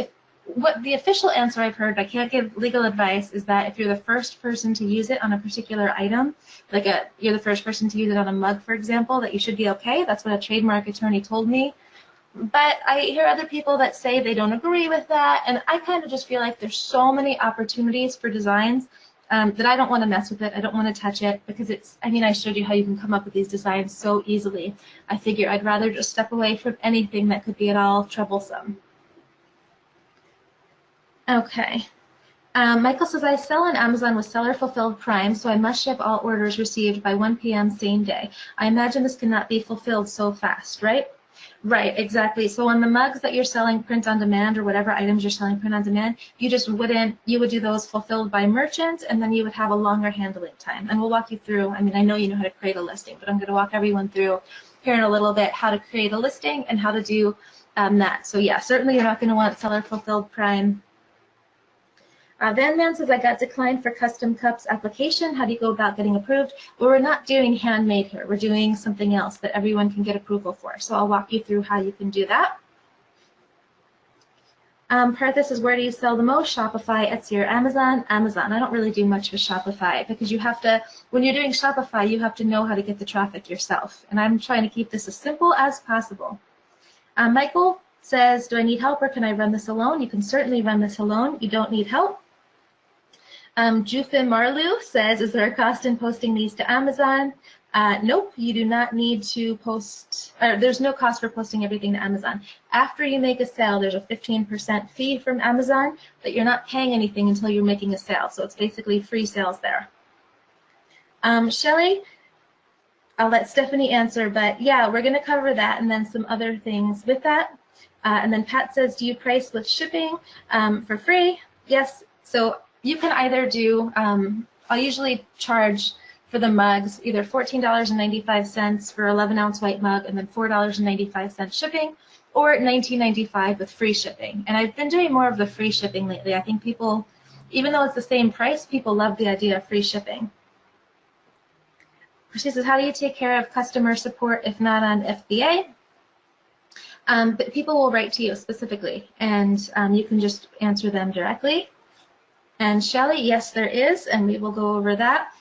S2: what the official answer I've heard, I can't give legal advice, is that if you're the first person to use it on a particular item, like you're the first person to use it on a mug, for example, that you should be okay. That's what a trademark attorney told me. But I hear other people that say they don't agree with that, and I kind of just feel like there's so many opportunities for designs that I don't want to mess with it. I don't want to touch it because it's, I mean, I showed you how you can come up with these designs so easily. I figure I'd rather just step away from anything that could be at all troublesome. Okay. Michael says, I sell on Amazon with seller fulfilled Prime, so I must ship all orders received by 1 p.m. same day. I imagine this cannot be fulfilled so fast, right? Right, exactly. So on the mugs that you're selling print on demand or whatever items you're selling print on demand, you would do those fulfilled by merchant, and then you would have a longer handling time. And we'll walk you through, I mean, I know you know how to create a listing, but I'm going to walk everyone through here in a little bit how to create a listing and how to do that. So yeah, certainly you're not going to want seller fulfilled Prime. Van Man says, I got declined for custom cups application. How do you go about getting approved? Well, we're not doing handmade here. We're doing something else that everyone can get approval for. So I'll walk you through how you can do that. Partha says, where do you sell the most? Shopify, Etsy, or Amazon? Amazon. I don't really do much with Shopify because you have to, when you're doing Shopify, you have to know how to get the traffic yourself. And I'm trying to keep this as simple as possible. Michael says, do I need help or can I run this alone? You can certainly run this alone. You don't need help. Jufin Marlu says, is there a cost in posting these to Amazon? Nope, you do not need to post, or there's no cost for posting everything to Amazon. After you make a sale, there's a 15% fee from Amazon, but you're not paying anything until you're making a sale, so it's basically free sales there. Shelly, I'll let Stephanie answer, but yeah, we're going to cover that and then some other things with that. And then Pat says, do you price with shipping for free? Yes, so you can either do, I'll usually charge for the mugs either $14.95 for 11-ounce white mug and then $4.95 shipping, or $19.95 with free shipping. And I've been doing more of the free shipping lately. I think people, even though it's the same price, people love the idea of free shipping. She says, how do you take care of customer support if not on FBA? But people will write to you specifically, and you can just answer them directly. And Shelly, yes, there is, and we will go over that.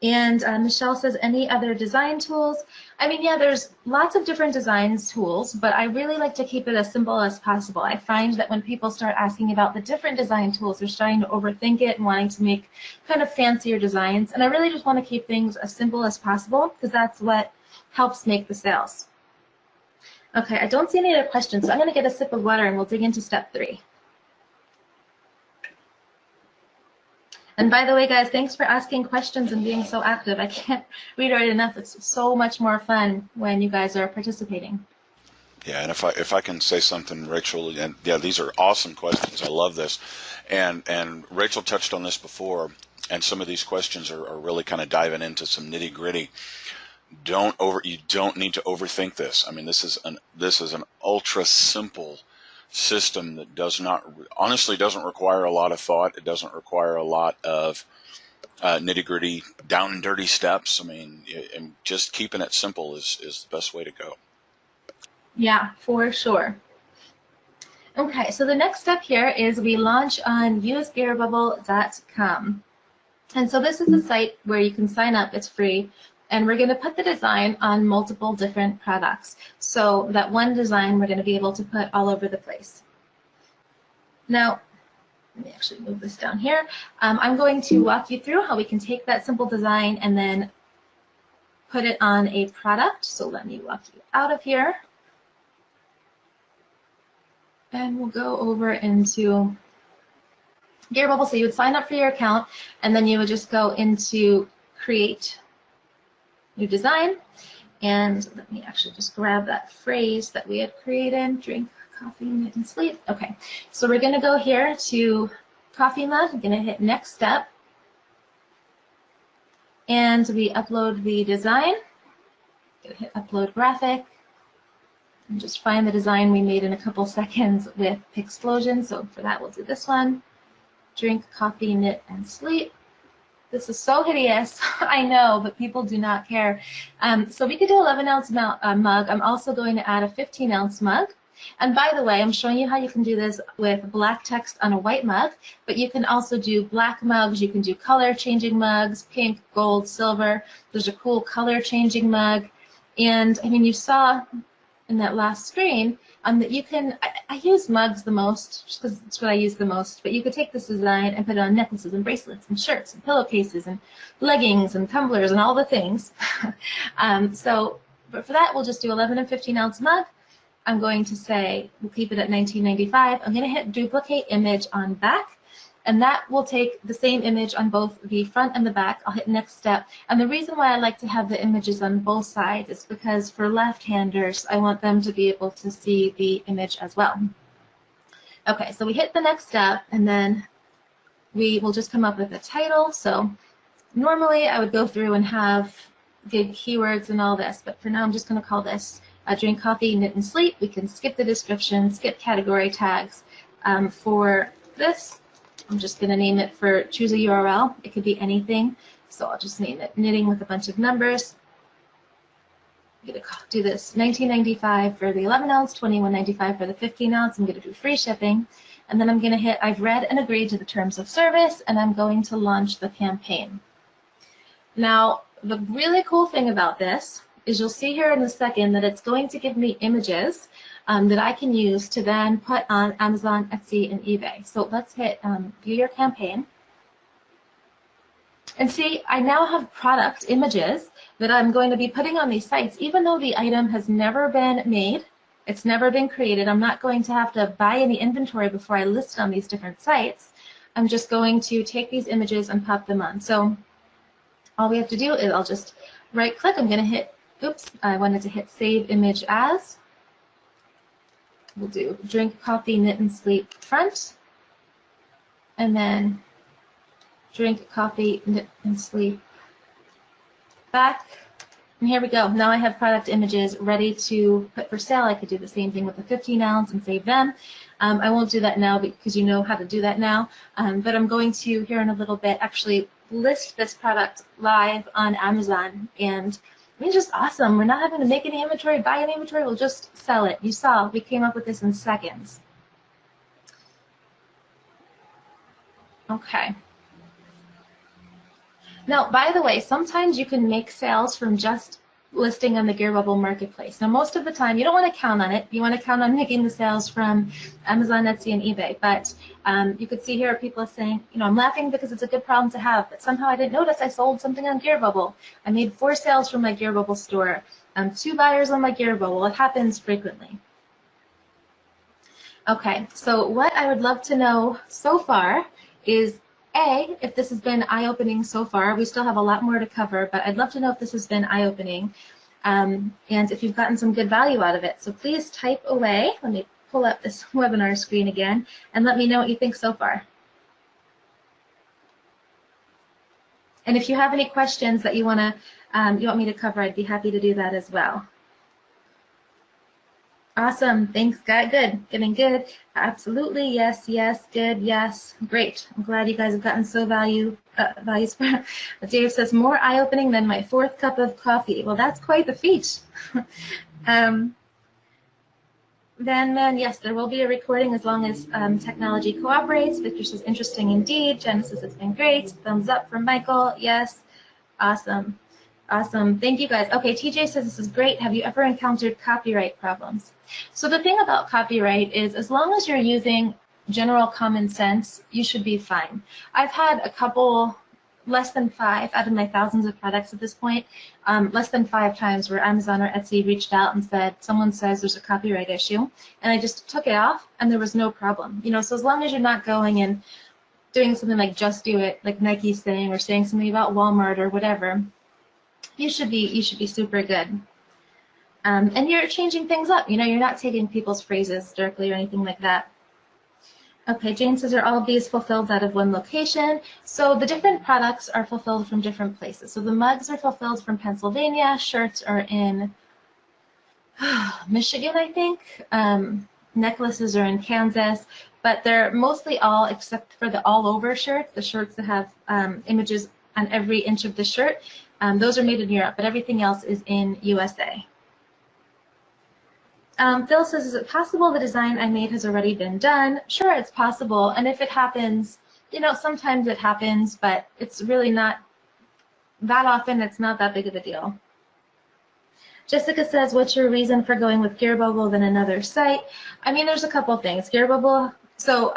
S2: And Michelle says, any other design tools? I mean, yeah, there's lots of different design tools, but I really like to keep it as simple as possible. I find that when people start asking about the different design tools, they're starting to overthink it and wanting to make kind of fancier designs. And I really just want to keep things as simple as possible because that's what helps make the sales. Okay, I don't see any other questions, so I'm going to get a sip of water and we'll dig into step 3. And by the way, guys, thanks for asking questions and being so active. I can't reiterate enough. It's so much more fun when you guys are participating.
S1: Yeah, and if I can say something, Rachel, and yeah, these are awesome questions. I love this. And Rachel touched on this before, and some of these questions are really kind of diving into some nitty-gritty. You don't need to overthink this. I mean, this is an ultra simple system that honestly doesn't require a lot of thought. It doesn't require a lot of nitty-gritty, down and dirty steps. I mean, and just keeping it simple is the best way to go.
S2: Yeah, for sure. Okay, so the next step here is we launch on usegearbubble.com. And so this is a site where you can sign up. It's free. And we're going to put the design on multiple different products. So that one design we're going to be able to put all over the place. Now, let me actually move this down here. I'm going to walk you through how we can take that simple design and then put it on a product. So let me walk you out of here. And we'll go over into Gearbubble. So you would sign up for your account, and then you would just go into Create New Design. And let me actually just grab that phrase that we had created, drink coffee, knit, and sleep. Okay, so we're going to go here to Coffee Mug. I'm going to hit Next Step. And we upload the design. Going to hit Upload Graphic. And just find the design we made in a couple seconds with Pixplosion. So for that, we'll do this one. Drink coffee, knit, and sleep. This is so hideous, I know, but people do not care. So we could do 11-ounce mug. I'm also going to add a 15-ounce mug. And by the way, I'm showing you how you can do this with black text on a white mug, but you can also do black mugs. You can do color-changing mugs, pink, gold, silver. There's a cool color-changing mug. And, I mean, you saw in that last screen that you can, I use mugs the most just because it's what I use the most, but you could take this design and put it on necklaces and bracelets and shirts and pillowcases and leggings and tumblers and all the things. But for that, we'll just do 11 and 15-ounce mug. I'm going to say, we'll keep it at 1995. I'm going to hit duplicate image on back, and that will take the same image on both the front and the back. I'll hit next step. And the reason why I like to have the images on both sides is because for left-handers, I want them to be able to see the image as well. Okay, so we hit the next step, and then we will just come up with a title. So normally I would go through and have good keywords and all this, but for now I'm just going to call this Drink Coffee, Knit and Sleep. We can skip the description, skip category tags. For this, I'm just going to name it for choose a URL. It could be anything, so I'll just name it knitting with a bunch of numbers. I'm going to do this 19.95 for the 11 ounce, 21.95 for the 15 ounce. I'm going to do free shipping, and then I'm going to hit I've read and agreed to the terms of service, and I'm going to launch the campaign. Now, the really cool thing about this is you'll see here in a second that it's going to give me images that I can use to then put on Amazon, Etsy, and eBay. So let's hit view your campaign. And see, I now have product images that I'm going to be putting on these sites, even though the item has never been made, it's never been created. I'm not going to have to buy any inventory before I list on these different sites. I'm just going to take these images and pop them on. So all we have to do is I'll just right click. I'm going to hit, oops, I wanted to hit save image as. We'll do drink coffee, knit and sleep front, and then drink coffee, knit and sleep back. And here we go. Now I have product images ready to put for sale. I could do the same thing with the 15 ounce and save them. I won't do that now because you know how to do that now, but I'm going to, here in a little bit, actually list this product live on Amazon, and I mean, it's just awesome. We're not having to make any inventory, buy any inventory, we'll just sell it. You saw, we came up with this in seconds. Okay. Now, by the way, sometimes you can make sales from just listing on the Gear Bubble Marketplace. Now, most of the time, you don't want to count on it. You want to count on making the sales from Amazon, Etsy, and eBay. But you could see here people are saying, you know, I'm laughing because it's a good problem to have, but somehow I didn't notice I sold something on Gear Bubble. I made 4 sales from my Gear Bubble store, 2 buyers on my Gear Bubble. It happens frequently. Okay, so what I would love to know so far is, A, if this has been eye-opening so far. We still have a lot more to cover, but I'd love to know if this has been eye-opening and if you've gotten some good value out of it. So please type away. Let me pull up this webinar screen again and let me know what you think so far. And if you have any questions that you want me to cover, I'd be happy to do that as well. Awesome. Thanks, Scott. Good. Getting good. Absolutely. Yes. Yes. Good. Yes. Great. I'm glad you guys have gotten so values. Dave says more eye-opening than my 4th cup of coffee. Well, that's quite the feat. Then, yes, there will be a recording as long as technology cooperates. Victor says interesting indeed. Genesis has been great. Thumbs up from Michael. Yes. Awesome. Awesome. Thank you, guys. Okay, TJ says this is great. Have you ever encountered copyright problems? So the thing about copyright is as long as you're using general common sense, you should be fine. I've had a couple, less than 5 out of my thousands of products at this point, less than 5 times where Amazon or Etsy reached out and said, someone says there's a copyright issue, and I just took it off and there was no problem. You know, so as long as you're not going and doing something like just do it, like Nike's saying, or saying something about Walmart or whatever, you should be super good. And you're changing things up. You know, you're not taking people's phrases directly or anything like that. Okay, Jane says, are all of these fulfilled out of one location? So the different products are fulfilled from different places. So the mugs are fulfilled from Pennsylvania. Shirts are in Michigan, I think. Necklaces are in Kansas. But they're mostly all, except for the all-over shirt, the shirts that have images on every inch of the shirt. Those are made in Europe, but everything else is in USA. Phil says, is it possible the design I made has already been done? Sure, it's possible. And if it happens, you know, sometimes it happens, but it's really not that often. It's not that big of a deal. Jessica says, what's your reason for going with Gear Bubble than another site? I mean, there's a couple things. Gear Bubble, so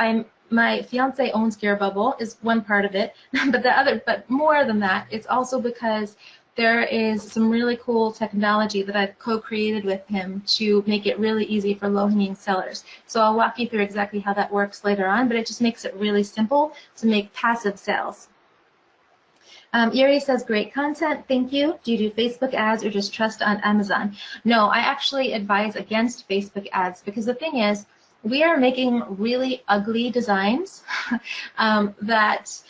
S2: my fiance owns Gear Bubble is one part of it, but more than that, it's also because there is some really cool technology that I've co-created with him to make it really easy for low-hanging sellers. So I'll walk you through exactly how that works later on, but it just makes it really simple to make passive sales. Yuri says, great content, thank you. Do you do Facebook ads or just trust on Amazon? No, I actually advise against Facebook ads because the thing is, we are making really ugly designs that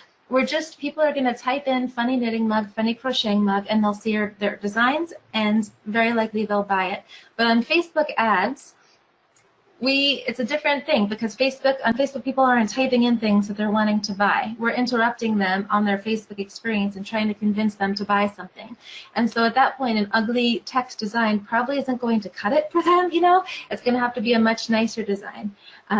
S2: people are going to type in funny knitting mug, funny crocheting mug, and they'll see their designs, and very likely they'll buy it. But on Facebook ads, it's a different thing because on Facebook people aren't typing in things that they're wanting to buy. We're interrupting them on their Facebook experience and trying to convince them to buy something. And so at that point, an ugly text design probably isn't going to cut it for them, you know? It's going to have to be a much nicer design.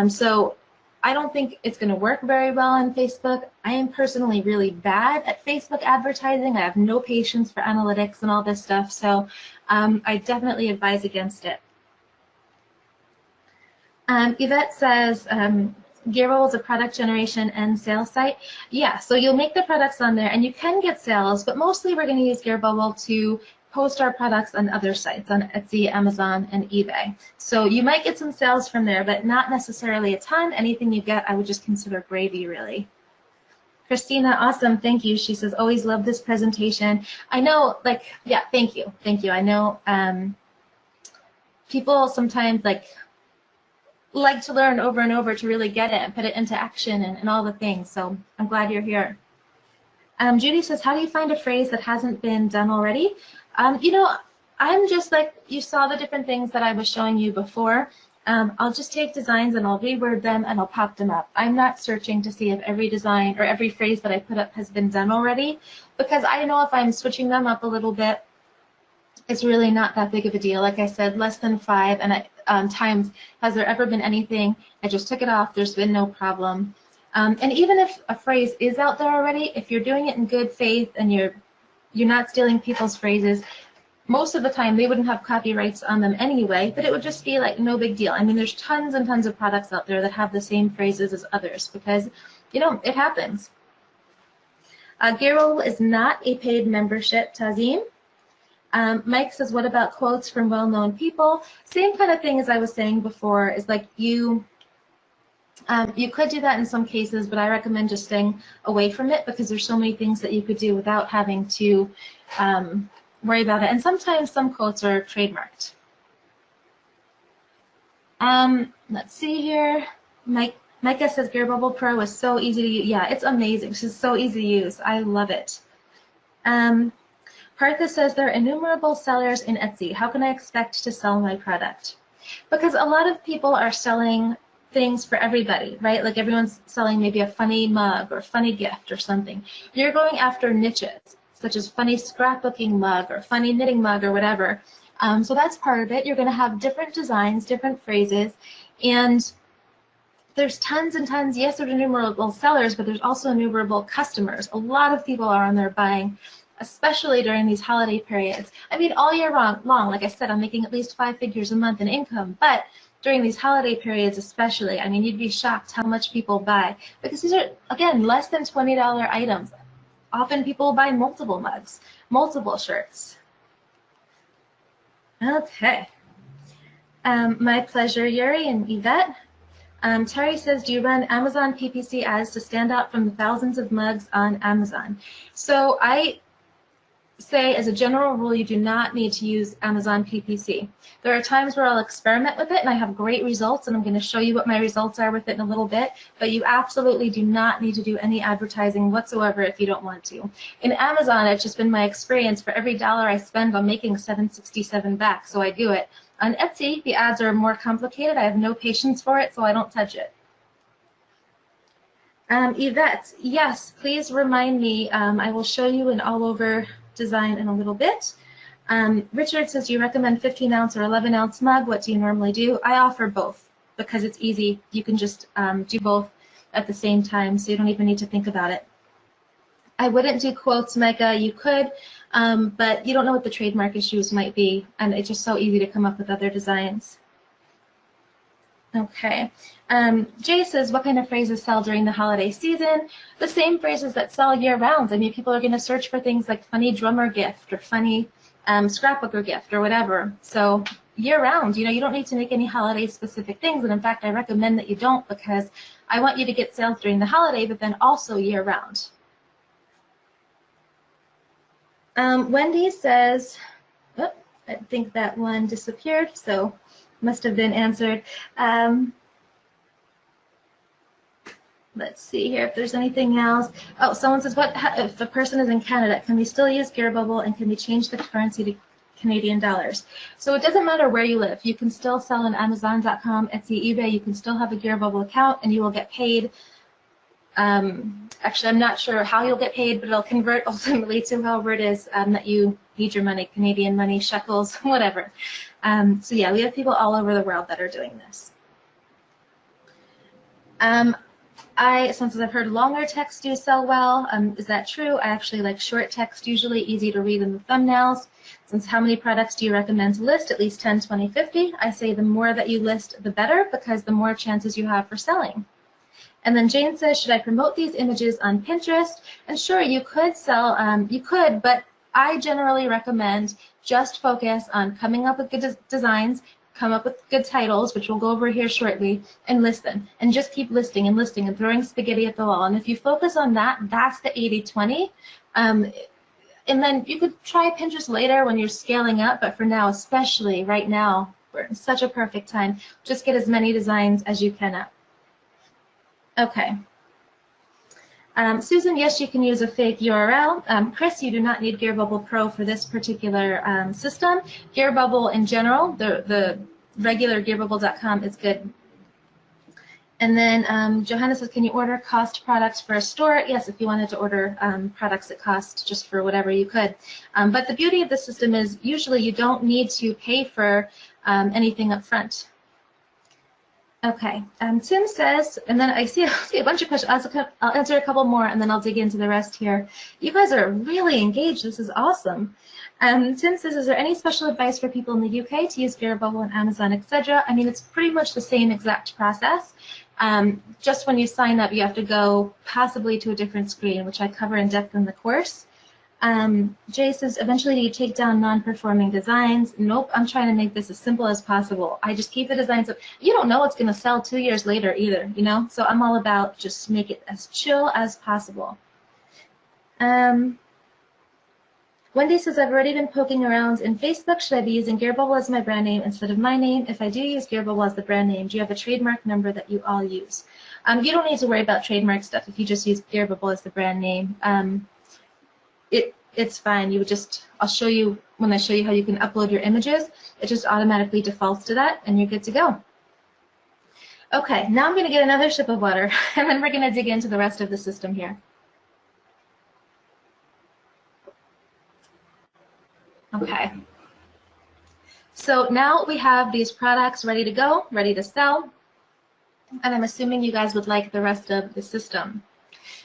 S2: So I don't think it's going to work very well on Facebook. I am personally really bad at Facebook advertising. I have no patience for analytics and all this stuff, so I definitely advise against it. Yvette says, Gearbubble is a product generation and sales site. Yeah, so you'll make the products on there and you can get sales, but mostly we're going to use Gearbubble to post our products on other sites, on Etsy, Amazon, and eBay. So you might get some sales from there, but not necessarily a ton. Anything you get, I would just consider gravy, really. Christina, awesome, thank you. She says, always love this presentation. I know, yeah, thank you. I know people sometimes like to learn over and over to really get it and put it into action and all the things. So I'm glad you're here. Judy says, how do you find a phrase that hasn't been done already? You know, I'm just like, you saw the different things that I was showing you before. I'll just take designs and I'll reword them and I'll pop them up. I'm not searching to see if every design or every phrase that I put up has been done already, because I know if I'm switching them up a little bit, it's really not that big of a deal. Like I said, less than 5 times has there ever been anything. I just took it off. There's been no problem. And even if a phrase is out there already, if you're doing it in good faith and you're not stealing people's phrases, most of the time they wouldn't have copyrights on them anyway, but it would just be like no big deal. I mean, there's tons and tons of products out there that have the same phrases as others because, you know, it happens. Gearbubble is not a paid membership, Tazim. Mike says, what about quotes from well-known people? Same kind of thing as I was saying before, is like you could do that in some cases, but I recommend just staying away from it because there's so many things that you could do without having to worry about it. And sometimes some quotes are trademarked. Let's see here. Micah says, Gearbubble Pro is so easy to use. Yeah, it's amazing. It's just so easy to use. I love it. Partha says, there are innumerable sellers in Etsy. How can I expect to sell my product? Because a lot of people are selling things for everybody, right? Like everyone's selling maybe a funny mug or funny gift or something. You're going after niches, such as funny scrapbooking mug or funny knitting mug or whatever. So that's part of it. You're going to have different designs, different phrases, and there's tons and tons. Yes, there's innumerable sellers, but there's also innumerable customers. A lot of people are on there buying, especially during these holiday periods. I mean, all year long, like I said, I'm making at least 5 figures a month in income, but during these holiday periods especially, I mean, you'd be shocked how much people buy, because these are, again, less than $20 items. Often people buy multiple mugs, multiple shirts. Okay. My pleasure, Yuri and Yvette. Terry says, do you run Amazon PPC ads to stand out from the thousands of mugs on Amazon? So I say, as a general rule, you do not need to use Amazon PPC. There are times where I'll experiment with it and I have great results, and I'm going to show you what my results are with it in a little bit, but you absolutely do not need to do any advertising whatsoever if you don't want to. In Amazon, it's just been my experience, for every dollar I spend, I'm making $7.67 back, so I do it. On Etsy, the ads are more complicated. I have no patience for it, so I don't touch it. Yvette, yes, please remind me. I will show you an all-over design in a little bit. Richard says, do you recommend 15-ounce or 11-ounce mug? What do you normally do? I offer both because it's easy. You can just do both at the same time, so you don't even need to think about it. I wouldn't do quotes, Micah. You could, but you don't know what the trademark issues might be, and it's just so easy to come up with other designs. Okay. Jay says, what kind of phrases sell during the holiday season? The same phrases that sell year-round. I mean, people are going to search for things like funny drummer gift or funny scrapbooker gift or whatever. So year-round, you don't need to make any holiday-specific things. And in fact, I recommend that you don't, because I want you to get sales during the holiday, but then also year-round. Wendy says, oh, I think that one disappeared, so must have been answered. Let's see here if there's anything else. Oh, someone says, what if the person is in Canada? Can we still use Gearbubble, and can we change the currency to Canadian dollars? So it doesn't matter where you live. You can still sell on Amazon.com, Etsy, eBay. You can still have a Gearbubble account, and you will get paid. Actually, I'm not sure how you'll get paid, but it'll convert ultimately to however it is that you need your money, Canadian money, shekels, whatever. So yeah, we have people all over the world that are doing this. Since I've heard longer text do sell well, is that true? I actually like short text, usually easy to read in the thumbnails. Since how many products do you recommend to list? At least 10, 20, 50. I say the more that you list, the better, because the more chances you have for selling. And then Jane says, should I promote these images on Pinterest? And sure, you could sell, but I generally recommend just focus on coming up with good designs, come up with good titles, which we'll go over here shortly, and list them. And just keep listing and listing and throwing spaghetti at the wall. And if you focus on that, that's the 80-20. And then you could try Pinterest later when you're scaling up, but for now, especially right now, we're in such a perfect time. Just get as many designs as you can up. Okay. Susan, yes, you can use a fake URL. Chris, you do not need Gearbubble Pro for this particular system. Gearbubble in general, the regular Gearbubble.com is good. And then Johanna says, can you order cost products for a store? Yes, if you wanted to order products at cost just for whatever you could. But the beauty of the system is usually you don't need to pay for anything up front. Okay, Tim says, and then I see a bunch of questions. I'll answer a couple more, and then I'll dig into the rest here. You guys are really engaged. This is awesome. Tim says, is there any special advice for people in the UK to use Gearbubble and Amazon, etc.? I mean, it's pretty much the same exact process. Just when you sign up, you have to go possibly to a different screen, which I cover in depth in the course. Jay says, eventually do you take down non-performing designs? Nope, I'm trying to make this as simple as possible. I just keep the designs up. You don't know what's going to sell 2 years later either, So I'm all about just make it as chill as possible. Wendy says, I've already been poking around in Facebook. Should I be using Gearbubble as my brand name instead of my name? If I do use Gearbubble as the brand name, do you have a trademark number that you all use? You don't need to worry about trademark stuff if you just use Gearbubble as the brand name. It's fine. You would just, I'll show you when I show you how you can upload your images. It just automatically defaults to that, and you're good to go. Okay, now I'm going to get another sip of water, and then we're going to dig into the rest of the system here. Okay. So now we have these products ready to go, ready to sell, and I'm assuming you guys would like the rest of the system.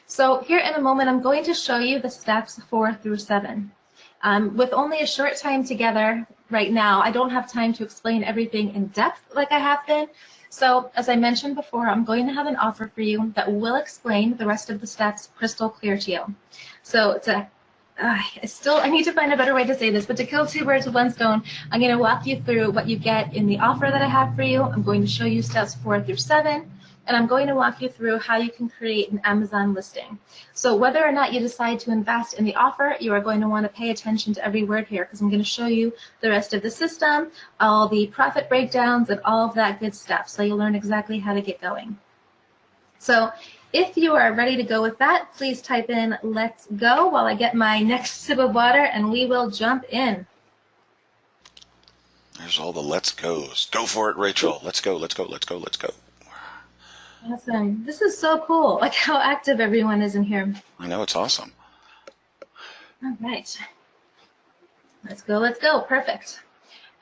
S2: So here in a moment, I'm going to show you the steps 4 through 7. With only a short time together right now, I don't have time to explain everything in depth like I have been. So as I mentioned before, I'm going to have an offer for you that will explain the rest of the steps crystal clear to you. So I need to find a better way to say this, but to kill 2 birds with 1 stone, I'm going to walk you through what you get in the offer that I have for you. I'm going to show you steps 4 through 7. And I'm going to walk you through how you can create an Amazon listing. So whether or not you decide to invest in the offer, you are going to want to pay attention to every word here, because I'm going to show you the rest of the system, all the profit breakdowns, and all of that good stuff. So you'll learn exactly how to get going. So if you are ready to go with that, please type in "let's go" while I get my next sip of water, and we will jump in.
S1: There's all the let's goes. Go for it, Rachel. Let's go, let's go, let's go, let's go.
S2: Awesome. This is so cool, like how active everyone is in here.
S1: I know, it's awesome.
S2: All right. Let's go, let's go. Perfect.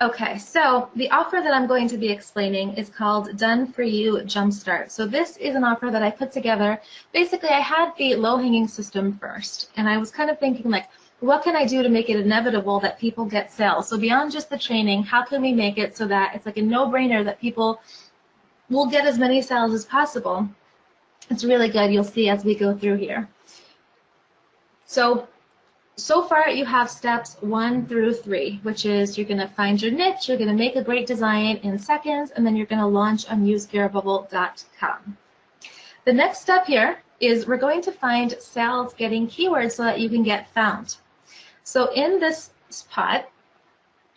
S2: Okay, so the offer that I'm going to be explaining is called Done For You Jumpstart. So this is an offer that I put together. Basically, I had the low-hanging system first, and I was kind of thinking, like, what can I do to make it inevitable that people get sales? So beyond just the training, how can we make it so that it's like a no-brainer that people we'll get as many sales as possible. It's really good. You'll see as we go through here. So far you have steps 1 through 3, which is you're going to find your niche, you're going to make a great design in seconds, and then you're going to launch on usegearbubble.com. The next step here is we're going to find sales getting keywords so that you can get found. So in this spot,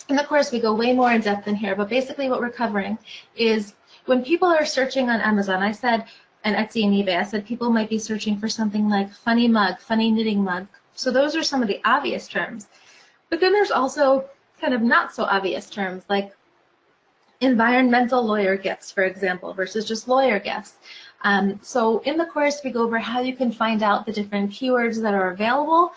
S2: and of course we go way more in depth in here, but basically what we're covering is when people are searching on Amazon, I said, and Etsy and eBay, I said people might be searching for something like funny mug, funny knitting mug. So those are some of the obvious terms. But then there's also kind of not so obvious terms like environmental lawyer gifts, for example, versus just lawyer gifts. So in the course, we go over how you can find out the different keywords that are available,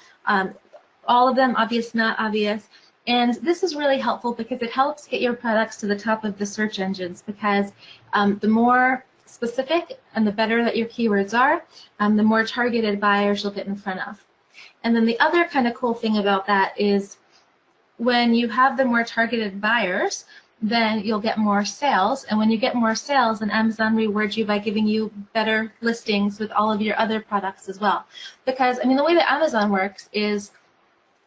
S2: all of them, obvious, not obvious. And this is really helpful because it helps get your products to the top of the search engines, because the more specific and the better that your keywords are, the more targeted buyers you'll get in front of. And then the other kind of cool thing about that is when you have the more targeted buyers, then you'll get more sales. And when you get more sales, then Amazon rewards you by giving you better listings with all of your other products as well. Because, I mean, the way that Amazon works is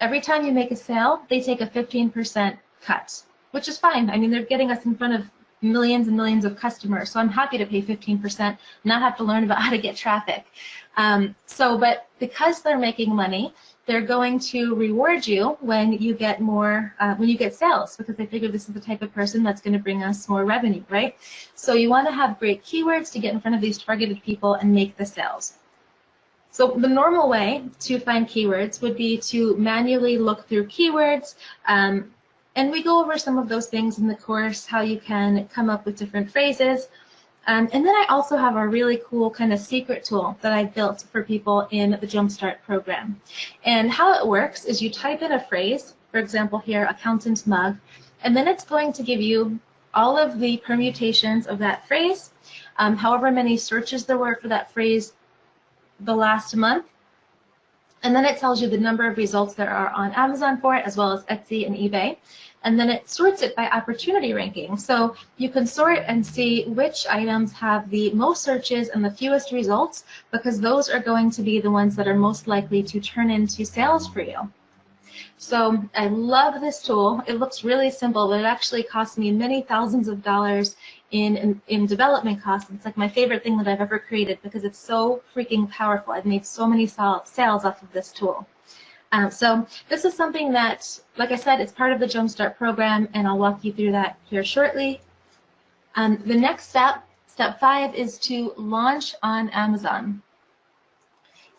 S2: every time you make a sale, they take a 15% cut, which is fine. I mean, they're getting us in front of millions and millions of customers, so I'm happy to pay 15%, not have to learn about how to get traffic. But because they're making money, they're going to reward you when you get more, when you get sales, because they figure this is the type of person that's going to bring us more revenue, right? So you want to have great keywords to get in front of these targeted people and make the sales. So the normal way to find keywords would be to manually look through keywords, and we go over some of those things in the course, how you can come up with different phrases. And then I also have a really cool kind of secret tool that I built for people in the Jumpstart program. And how it works is you type in a phrase, for example here, accountant mug, and then it's going to give you all of the permutations of that phrase, however many searches there were for that phrase the last month, and then it tells you the number of results there are on Amazon for it, as well as Etsy and eBay. And then it sorts it by opportunity ranking. So you can sort and see which items have the most searches and the fewest results, because those are going to be the ones that are most likely to turn into sales for you. So I love this tool. It looks really simple, but it actually cost me many thousands of dollars in development costs. It's like my favorite thing that I've ever created because it's so freaking powerful. I've made so many sales off of this tool. So this is something that, like I said, it's part of the Jumpstart program, and I'll walk you through that here shortly. The next step, step 5, is to launch on Amazon.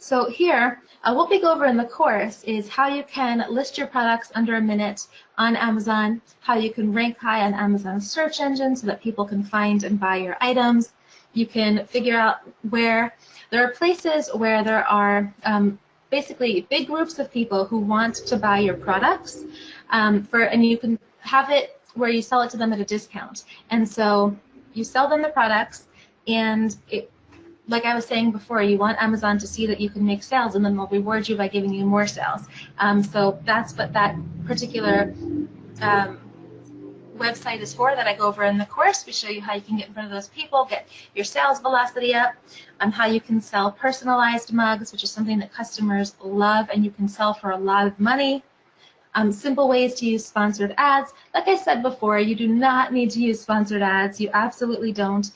S2: So here, what we go over in the course is how you can list your products under a minute on Amazon, how you can rank high on Amazon's search engine so that people can find and buy your items. You can figure out where there are places where there are basically big groups of people who want to buy your products, and you can have it where you sell it to them at a discount. And so you sell them the products, and like I was saying before, you want Amazon to see that you can make sales, and then they'll reward you by giving you more sales. So that's what that particular website is for that I go over in the course. We show you how you can get in front of those people, get your sales velocity up, how you can sell personalized mugs, which is something that customers love and you can sell for a lot of money. Simple ways to use sponsored ads. Like I said before, you do not need to use sponsored ads. You absolutely don't.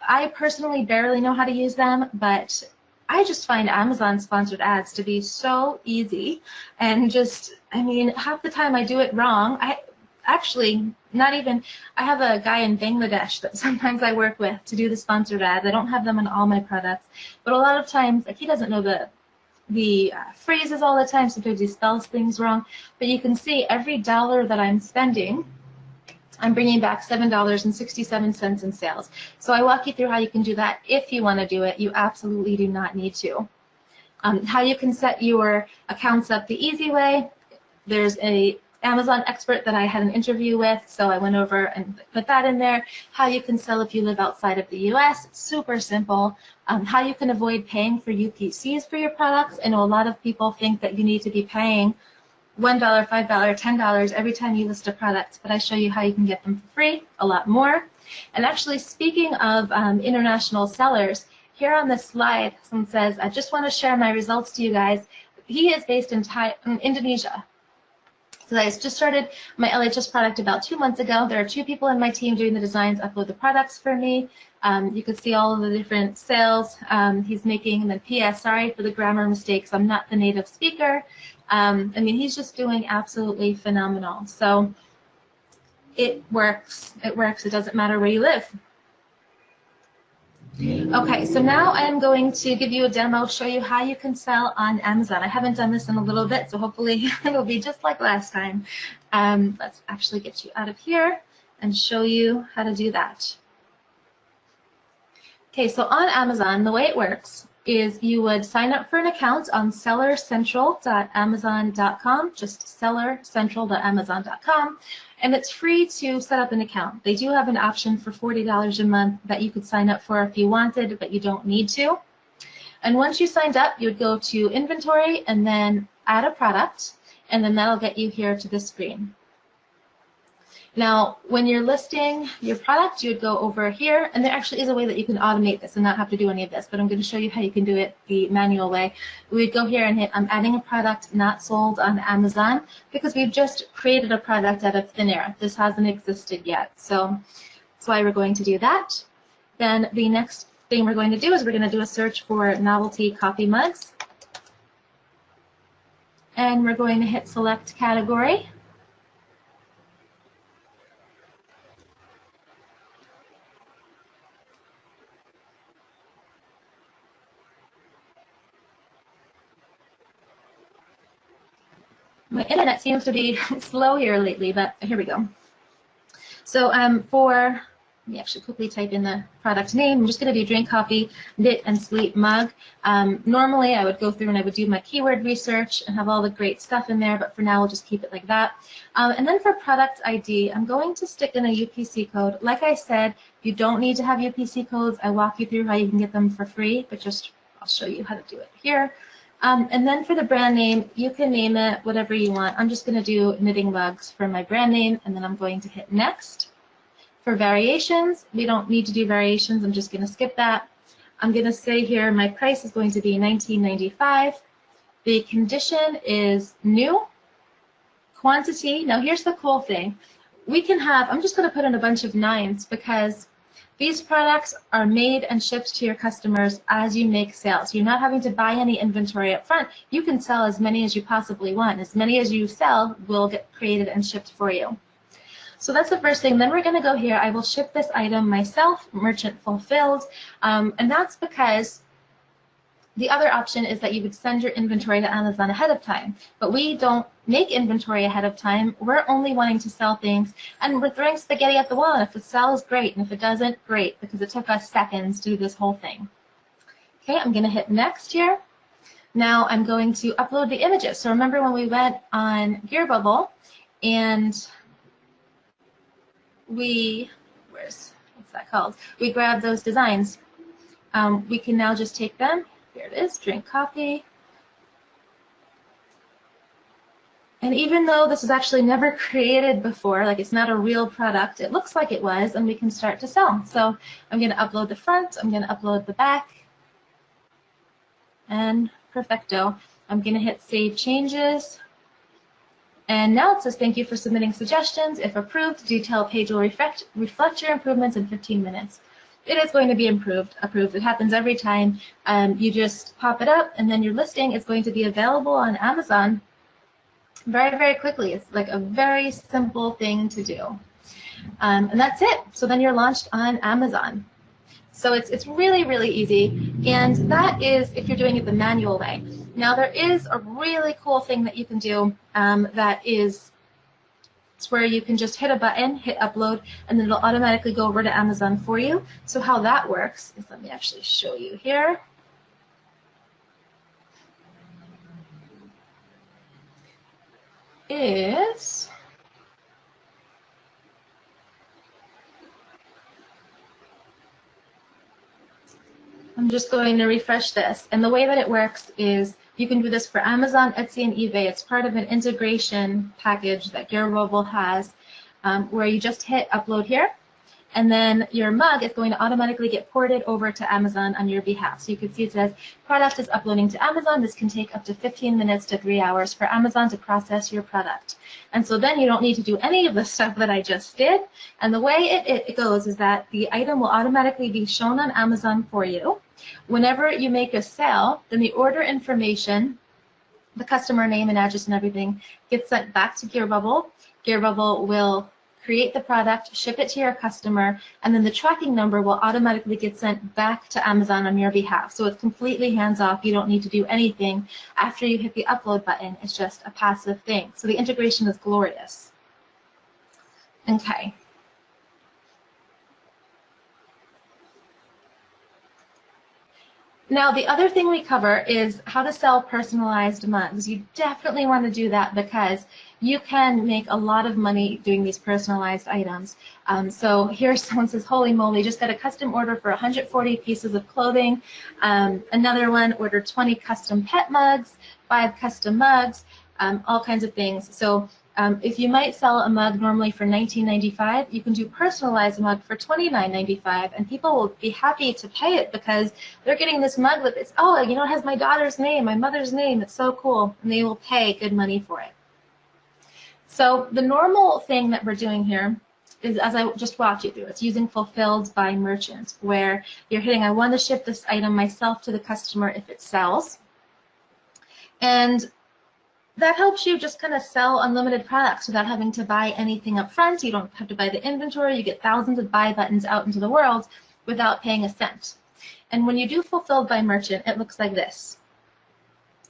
S2: I personally barely know how to use them, but I just find Amazon sponsored ads to be so easy, and just, I mean, half the time I do it wrong. Actually, not even, I have a guy in Bangladesh that sometimes I work with to do the sponsored ads. I don't have them on all my products, but a lot of times, like, he doesn't know the phrases all the time. Sometimes he spells things wrong, but you can see every dollar that I'm spending, I'm bringing back $7.67 in sales. So I walk you through how you can do that if you want to do it. You absolutely do not need to. How you can set your accounts up the easy way. There's a Amazon expert that I had an interview with, so I went over and put that in there. How you can sell if you live outside of the US, it's super simple. How you can avoid paying for UPCs for your products. I know a lot of people think that you need to be paying $1, $5, $10 every time you list a product, but I show you how you can get them for free, a lot more. And actually, speaking of international sellers, here on this slide, someone says, I just want to share my results to you guys. He is based in Indonesia. So I just started my LHS product about 2 months ago. There are 2 people in my team doing the designs, upload the products for me. You can see all of the different sales he's making. And then P.S. Sorry for the grammar mistakes. I'm not the native speaker. I mean, he's just doing absolutely phenomenal. So it works. It works. It doesn't matter where you live. Okay, so now I'm going to give you a demo, show you how you can sell on Amazon. I haven't done this in a little bit, so hopefully it'll be just like last time. Let's actually get you out of here and show you how to do that. Okay, so on Amazon, the way it works is you would sign up for an account on sellercentral.amazon.com, just sellercentral.amazon.com, and it's free to set up an account. They do have an option for $40 a month that you could sign up for if you wanted, but you don't need to. And once you signed up, you would go to inventory and then add a product, and then that'll get you here to this screen. Now, when you're listing your product, you would go over here, and there actually is a way that you can automate this and not have to do any of this, but I'm going to show you how you can do it the manual way. We would go here and hit, I'm adding a product not sold on Amazon, because we've just created a product out of thin air. This hasn't existed yet, so that's why we're going to do that. Then the next thing we're going to do is we're going to do a search for novelty coffee mugs, and we're going to hit select category. My internet seems to be slow here lately, but here we go. So let me actually quickly type in the product name. I'm just going to do drink coffee, knit and sleep mug. Normally I would go through and I would do my keyword research and have all the great stuff in there, but for now we'll just keep it like that. And then for product ID, I'm going to stick in a UPC code. Like I said, you don't need to have UPC codes. I walk you through how you can get them for free, but just I'll show you how to do it here. And then for the brand name, you can name it whatever you want. I'm just going to do knitting mugs for my brand name, and then I'm going to hit next. For variations, we don't need to do variations. I'm just going to skip that. I'm going to say here my price is going to be $19.95. The condition is new. Quantity, now here's the cool thing. We can have, I'm just going to put in a bunch of 9s because these products are made and shipped to your customers as you make sales. You're not having to buy any inventory up front. You can sell as many as you possibly want. As many as you sell will get created and shipped for you. So that's the first thing. Then we're going to go here. I will ship this item myself, merchant fulfilled, and that's because the other option is that you would send your inventory to Amazon ahead of time, but we don't make inventory ahead of time. We're only wanting to sell things, and we're throwing spaghetti at the wall, and if it sells, great, and if it doesn't, great, because it took us seconds to do this whole thing. Okay, I'm going to hit next here. Now I'm going to upload the images. So remember when we went on Gear Bubble, and what's that called? We grabbed those designs. We can now just take them. Here it is, drink coffee. And even though this was actually never created before, like it's not a real product, it looks like it was, and we can start to sell. So I'm going to upload the front, I'm going to upload the back, and perfecto. I'm going to hit Save Changes. And now it says, thank you for submitting suggestions. If approved, the detail page will reflect your improvements in 15 minutes. It is going to be approved. It happens every time. You just pop it up, and then your listing is going to be available on Amazon very, very quickly. It's like a very simple thing to do. And that's it. So then you're launched on Amazon. So it's really, really easy. And that is if you're doing it the manual way. Now there is a really cool thing that you can do that is it's where you can just hit a button, hit upload, and then it'll automatically go over to Amazon for you. So how that works is, let me actually show you here. I'm just going to refresh this. And the way that it works is you can do this for Amazon, Etsy, and eBay. It's part of an integration package that Gear Bubble has where you just hit upload here. and then your mug is going to automatically get ported over to Amazon on your behalf. So you can see it says, product is uploading to Amazon. This can take up to 15 minutes to 3 hours for Amazon to process your product. And so then you don't need to do any of the stuff that I just did. And the way it goes is that the item will automatically be shown on Amazon for you. Whenever you make a sale, then the order information, the customer name and address and everything, gets sent back to GearBubble. GearBubble will create the product, ship it to your customer, and then the tracking number will automatically get sent back to Amazon on your behalf. So it's completely hands-off. You don't need to do anything after you hit the upload button. It's just a passive thing. So the integration is glorious. Okay. Now, the other thing we cover is how to sell personalized mugs. You definitely want to do that because you can make a lot of money doing these personalized items. So here someone says, holy moly, just got a custom order for 140 pieces of clothing. Another one ordered 20 custom pet mugs, 5 custom mugs, all kinds of things. So if you might sell a mug normally for $19.95, you can do personalized mug for $29.95, and people will be happy to pay it because they're getting this mug with this, oh, you know, it has my daughter's name, my mother's name, it's so cool, and they will pay good money for it. So the normal thing that we're doing here is, as I just walked you through, it's using fulfilled by merchant, where you're hitting, I want to ship this item myself to the customer if it sells. And that helps you just kind of sell unlimited products without having to buy anything up front. You don't have to buy the inventory. You get thousands of buy buttons out into the world without paying a cent. And when you do fulfilled by merchant, it looks like this.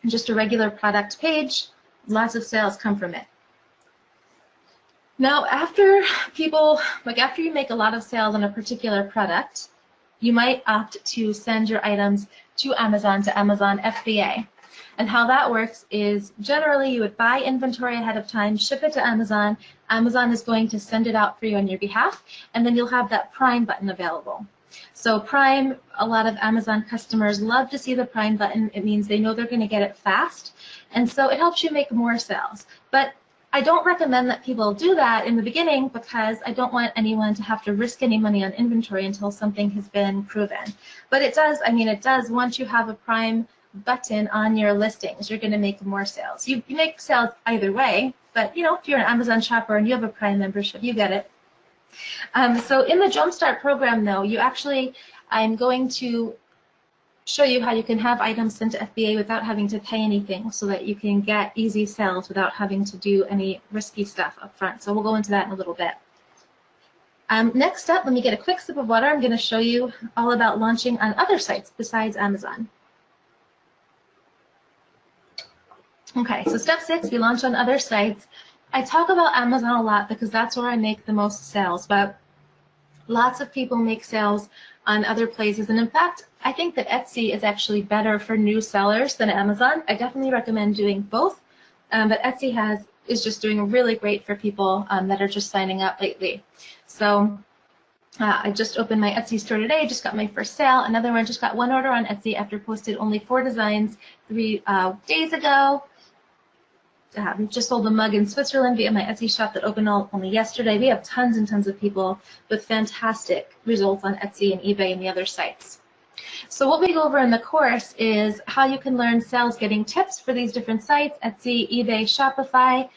S2: Just a regular product page, lots of sales come from it. Now, after you make a lot of sales on a particular product, you might opt to send your items to Amazon FBA. And how that works is generally you would buy inventory ahead of time, ship it to Amazon. Amazon is going to send it out for you on your behalf, and then you'll have that Prime button available. So Prime, a lot of Amazon customers love to see the Prime button. It means they know they're going to get it fast, and so it helps you make more sales. But I don't recommend that people do that in the beginning because I don't want anyone to have to risk any money on inventory until something has been proven. But it does, once you have a Prime button on your listings, you're going to make more sales. You make sales either way, but you know, if you're an Amazon shopper and you have a Prime membership, you get it. So in the Jumpstart program, though, I'm going to show you how you can have items sent to FBA without having to pay anything, so that you can get easy sales without having to do any risky stuff up front. So we'll go into that in a little bit. Next up, let me get a quick sip of water. I'm going to show you all about launching on other sites besides Amazon. Okay, so step 6, we launch on other sites. I talk about Amazon a lot because that's where I make the most sales, but lots of people make sales on other places. And in fact, I think that Etsy is actually better for new sellers than Amazon. I definitely recommend doing both, but Etsy is just doing really great for people that are just signing up lately. So I just opened my Etsy store today, just got my first sale. Another one, just got one order on Etsy after posted only 4 designs 3 days ago. Just sold a mug in Switzerland via my Etsy shop that opened only yesterday. We have tons and tons of people with fantastic results on Etsy and eBay and the other sites. So what we go over in the course is how you can learn sales getting tips for these different sites, Etsy, eBay, Shopify.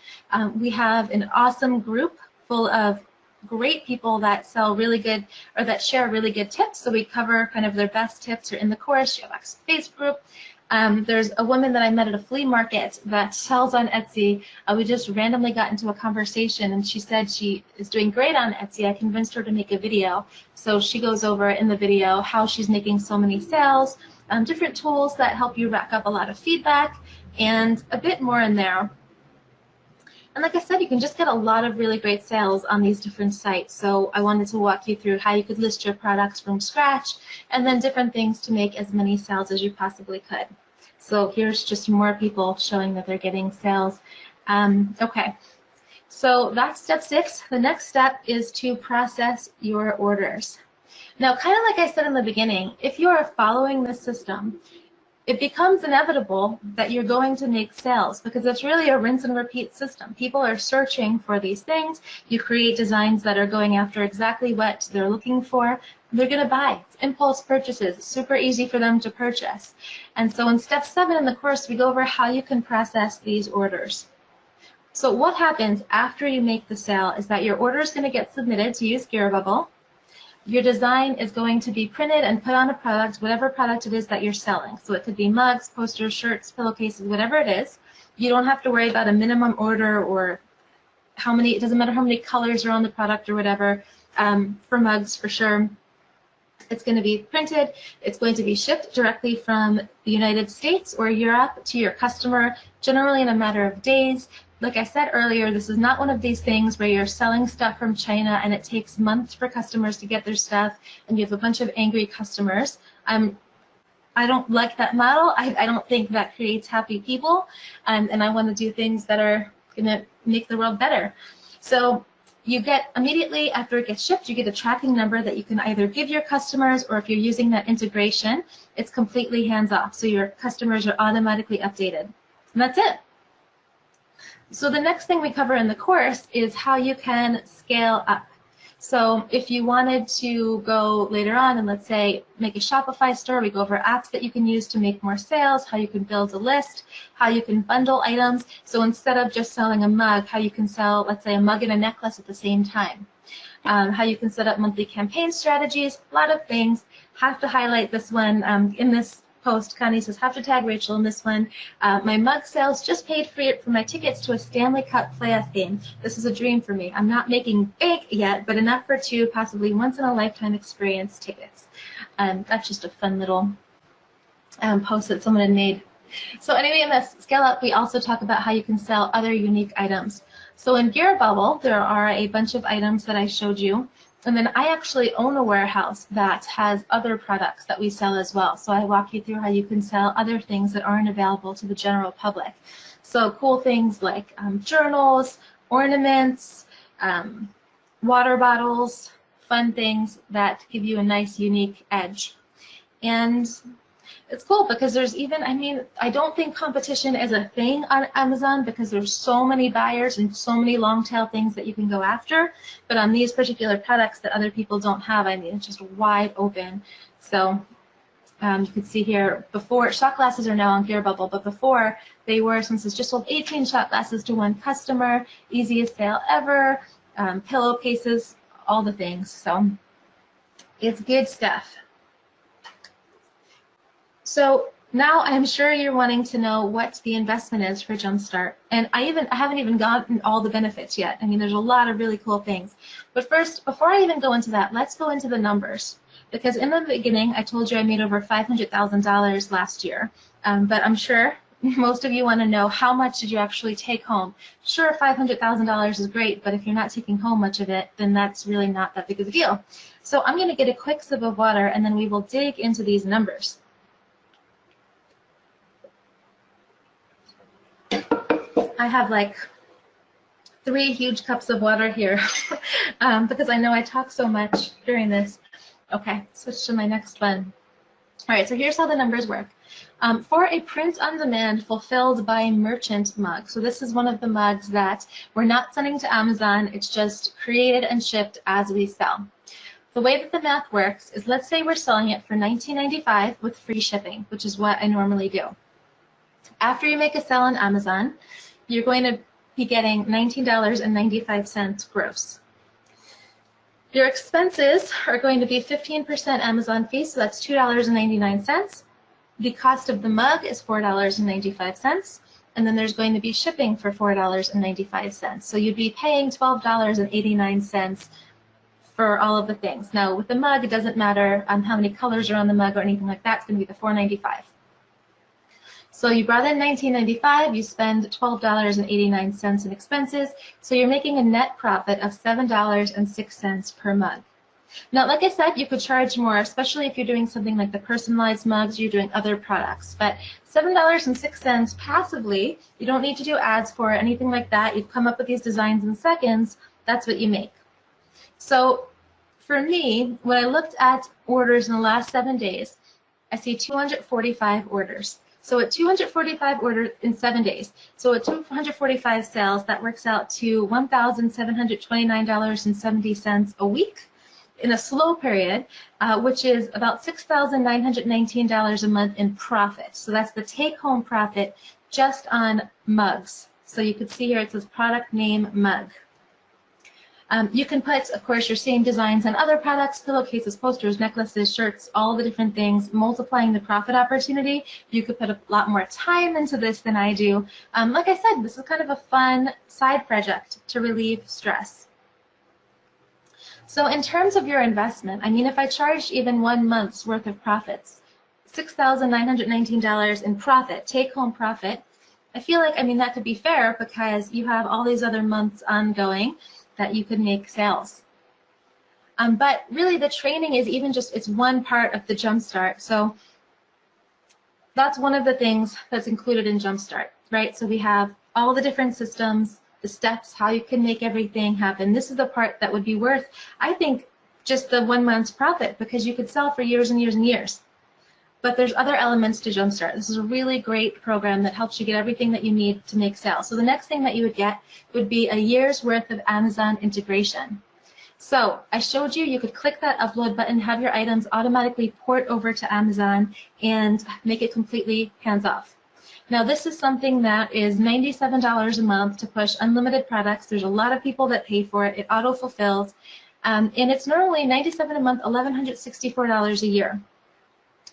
S2: We have an awesome group full of great people that sell really good, or that share really good tips. So we cover kind of their best tips are in the course. You have access to Facebook group. There's a woman that I met at a flea market that sells on Etsy. We just randomly got into a conversation, and she said she is doing great on Etsy. I convinced her to make a video. So she goes over in the video how she's making so many sales, different tools that help you rack up a lot of feedback, and a bit more in there. And like I said, you can just get a lot of really great sales on these different sites. So I wanted to walk you through how you could list your products from scratch, and then different things to make as many sales as you possibly could. So here's just more people showing that they're getting sales. Okay, so that's step 6. The next step is to process your orders. Now, kind of like I said in the beginning, if you are following this system, it becomes inevitable that you're going to make sales because it's really a rinse and repeat system. People are searching for these things. You create designs that are going after exactly what they're looking for. They're going to buy. It's impulse purchases. It's super easy for them to purchase. And so in step 7 in the course, we go over how you can process these orders. So what happens after you make the sale is that your order is going to get submitted to use GearBubble. Your design is going to be printed and put on a product, whatever product it is that you're selling. So it could be mugs, posters, shirts, pillowcases, whatever it is. You don't have to worry about a minimum order or how many, it doesn't matter how many colors are on the product or whatever. For mugs, for sure, it's going to be printed. It's going to be shipped directly from the United States or Europe to your customer, generally in a matter of days. Like I said earlier, this is not one of these things where you're selling stuff from China and it takes months for customers to get their stuff and you have a bunch of angry customers. I don't like that model. I don't think that creates happy people, and I want to do things that are going to make the world better. So you get immediately after it gets shipped, you get a tracking number that you can either give your customers, or if you're using that integration, it's completely hands-off. So your customers are automatically updated. And that's it. So the next thing we cover in the course is how you can scale up. So if you wanted to go later on and let's say make a Shopify store, we go over apps that you can use to make more sales, how you can build a list, how you can bundle items. So instead of just selling a mug, how you can sell, let's say, a mug and a necklace at the same time. How you can set up monthly campaign strategies, a lot of things. Have to highlight this one in this post. Connie says, have to tag Rachel in this one. My mug sales just paid for my tickets to a Stanley Cup playoff game. This is a dream for me. I'm not making big yet, but enough for 2 possibly once-in-a-lifetime experience tickets. That's just a fun little post that someone had made. So anyway, in this Scale Up, we also talk about how you can sell other unique items. So in GearBubble, there are a bunch of items that I showed you. And then I actually own a warehouse that has other products that we sell as well. So I walk you through how you can sell other things that aren't available to the general public. So cool things like journals, ornaments, water bottles, fun things that give you a nice, unique edge. And it's cool because there's even, I mean, I don't think competition is a thing on Amazon because there's so many buyers and so many long tail things that you can go after. But on these particular products that other people don't have, I mean, it's just wide open. So you can see here, before, shot glasses are now on GearBubble, but before they were, since it's just sold 18 shot glasses to one customer, easiest sale ever, pillowcases, all the things. So it's good stuff. So now I'm sure you're wanting to know what the investment is for Jumpstart. And I haven't even gotten all the benefits yet. I mean, there's a lot of really cool things. But first, before I even go into that, let's go into the numbers. Because in the beginning, I told you I made over $500,000 last year. But I'm sure most of you want to know, how much did you actually take home? Sure, $500,000 is great, but if you're not taking home much of it, then that's really not that big of a deal. So I'm going to get a quick sip of water, and then we will dig into these numbers. I have like 3 huge cups of water here because I know I talk so much during this. Okay, switch to my next one. All right, so here's how the numbers work. For a print-on-demand fulfilled by merchant mug, so this is one of the mugs that we're not sending to Amazon, it's just created and shipped as we sell. The way that the math works is, let's say we're selling it for $19.95 with free shipping, which is what I normally do. After you make a sale on Amazon, you're going to be getting $19.95 gross. Your expenses are going to be 15% Amazon fee, so that's $2.99. The cost of the mug is $4.95, and then there's going to be shipping for $4.95. So you'd be paying $12.89 for all of the things. Now with the mug, it doesn't matter how many colors are on the mug or anything like that. It's going to be the $4.95. So you brought in $19.95, you spend $12.89 in expenses, so you're making a net profit of $7.06 per mug. Now, like I said, you could charge more, especially if you're doing something like the personalized mugs, you're doing other products. But $7.06 passively, you don't need to do ads for it, anything like that. You've come up with these designs in seconds, that's what you make. So for me, when I looked at orders in the last 7 days, I see 245 orders. So at 245 orders in 7 days, so at 245 sales, that works out to $1,729.70 a week in a slow period, which is about $6,919 a month in profit. So that's the take-home profit just on mugs. So you can see here it says product name mug. You can put, of course, your same designs on other products, pillowcases, posters, necklaces, shirts, all the different things, multiplying the profit opportunity. You could put a lot more time into this than I do. Like I said, this is kind of a fun side project to relieve stress. So in terms of your investment, I mean, if I charged even 1 month's worth of profits, $6,919 in profit, take-home profit, I feel like, I mean, that could be fair because you have all these other months ongoing that you could make sales. But really the training is even just, it's one part of the Jumpstart. So that's one of the things that's included in Jumpstart, right? So we have all the different systems, the steps, how you can make everything happen. This is the part that would be worth, I think, just the 1 month's profit because you could sell for years and years and years. But there's other elements to Jumpstart. This is a really great program that helps you get everything that you need to make sales. So the next thing that you would get would be a year's worth of Amazon integration. So I showed you, you could click that upload button, have your items automatically port over to Amazon and make it completely hands-off. Now this is something that is $97 a month to push unlimited products. There's a lot of people that pay for it. It auto-fulfills. And it's normally $97 a month, $1,164 a year.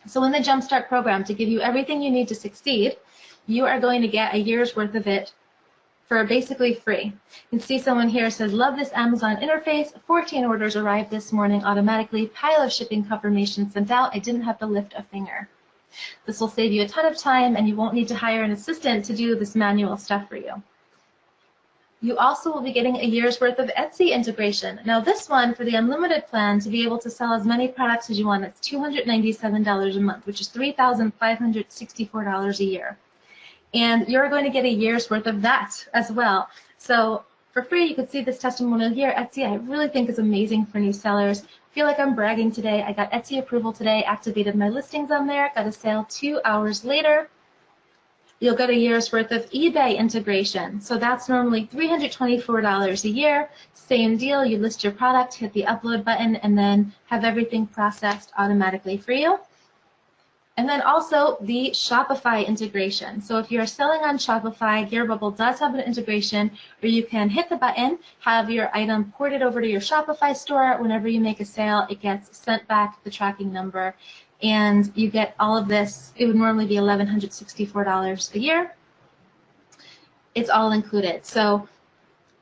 S2: So in the Jumpstart program, to give you everything you need to succeed, you are going to get a year's worth of it for basically free. You can see someone here says, love this Amazon interface. 14 orders arrived this morning automatically. Pile of shipping confirmation sent out. I didn't have to lift a finger. This will save you a ton of time and you won't need to hire an assistant to do this manual stuff for you. You also will be getting a year's worth of Etsy integration. Now this one, for the unlimited plan, to be able to sell as many products as you want, it's $297 a month, which is $3,564 a year. And you're going to get a year's worth of that as well. So for free, you can see this testimonial here. Etsy, I really think is amazing for new sellers. I feel like I'm bragging today. I got Etsy approval today, activated my listings on there, got a sale 2 hours later. You'll get a year's worth of eBay integration. So that's normally $324 a year. Same deal, you list your product, hit the upload button, and then have everything processed automatically for you. And then also the Shopify integration. So if you're selling on Shopify, GearBubble does have an integration where you can hit the button, have your item ported over to your Shopify store. Whenever you make a sale, it gets sent back the tracking number. And you get all of this. It would normally be $1,164 a year. It's all included. So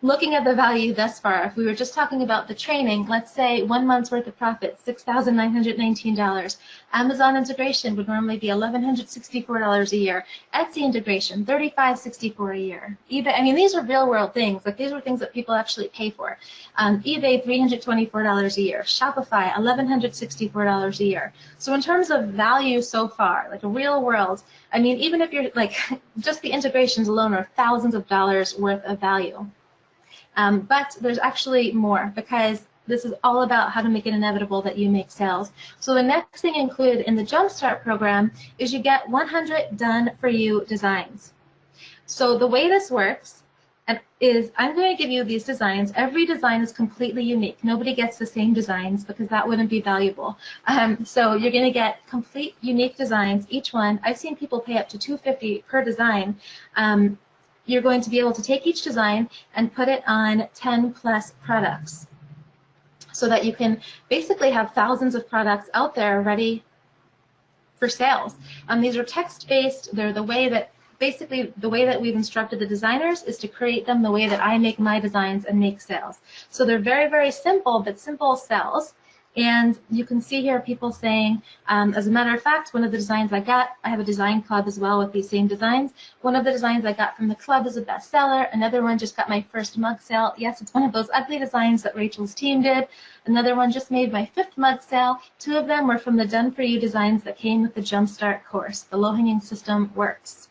S2: looking at the value thus far, if we were just talking about the training, let's say 1 month's worth of profit, $6,919. Amazon integration would normally be $1,164 a year. Etsy integration, $3,564 a year. eBay, I mean, these are real world things. Like these are things that people actually pay for. eBay, $324 a year. Shopify, $1,164 a year. So in terms of value so far, like a real world, I mean, even if you're like, just the integrations alone are thousands of dollars worth of value. But there's actually more because this is all about how to make it inevitable that you make sales. So the next thing included in the Jumpstart program is you get 100 done-for-you designs. So the way this works is I'm going to give you these designs. Every design is completely unique. Nobody gets the same designs because that wouldn't be valuable. So you're going to get complete unique designs. Each one, I've seen people pay up to $250 per design. You're going to be able to take each design and put it on 10 plus products so that you can basically have thousands of products out there ready for sales. These are text-based. They're the way that, basically the way that we've instructed the designers is to create them the way that I make my designs and make sales. So they're very, very simple, but simple sells. And you can see here people saying, as a matter of fact, one of the designs I got, I have a design club as well with these same designs. One of the designs I got from the club is a bestseller. Another one just got my first mug sale. Yes, it's one of those ugly designs that Rachel's team did. Another one just made my 5th mug sale. 2 of them were from the Done For You designs that came with the Jumpstart course. The low-hanging system works.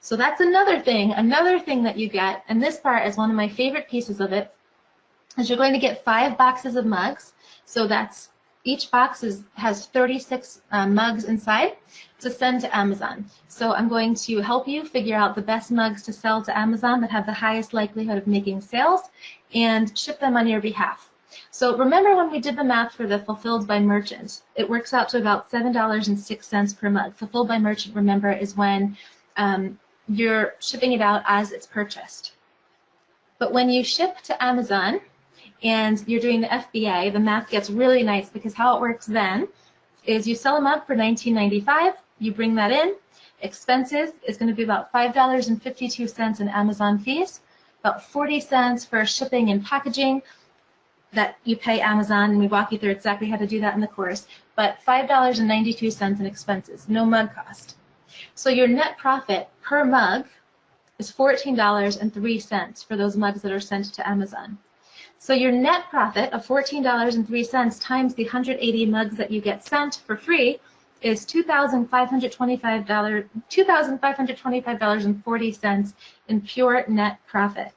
S2: So that's another thing that you get, and this part is one of my favorite pieces of it, is you're going to get 5 boxes of mugs. So that's each box has 36 mugs inside to send to Amazon. So I'm going to help you figure out the best mugs to sell to Amazon that have the highest likelihood of making sales and ship them on your behalf. So remember when we did the math for the fulfilled by merchant, it works out to about $7.06 per mug. Fulfilled by merchant, remember, is when you're shipping it out as it's purchased. But when you ship to Amazon and you're doing the FBA, the math gets really nice, because how it works then is you sell a mug for $19.95, you bring that in, expenses is going to be about $5.52 in Amazon fees, about 40 cents for shipping and packaging that you pay Amazon, and we walk you through exactly how to do that in the course, but $5.92 in expenses, no mug cost. So your net profit per mug is $14.03 for those mugs that are sent to Amazon. So your net profit of $14.03 times the 180 mugs that you get sent for free is $2,525.40 in pure net profit.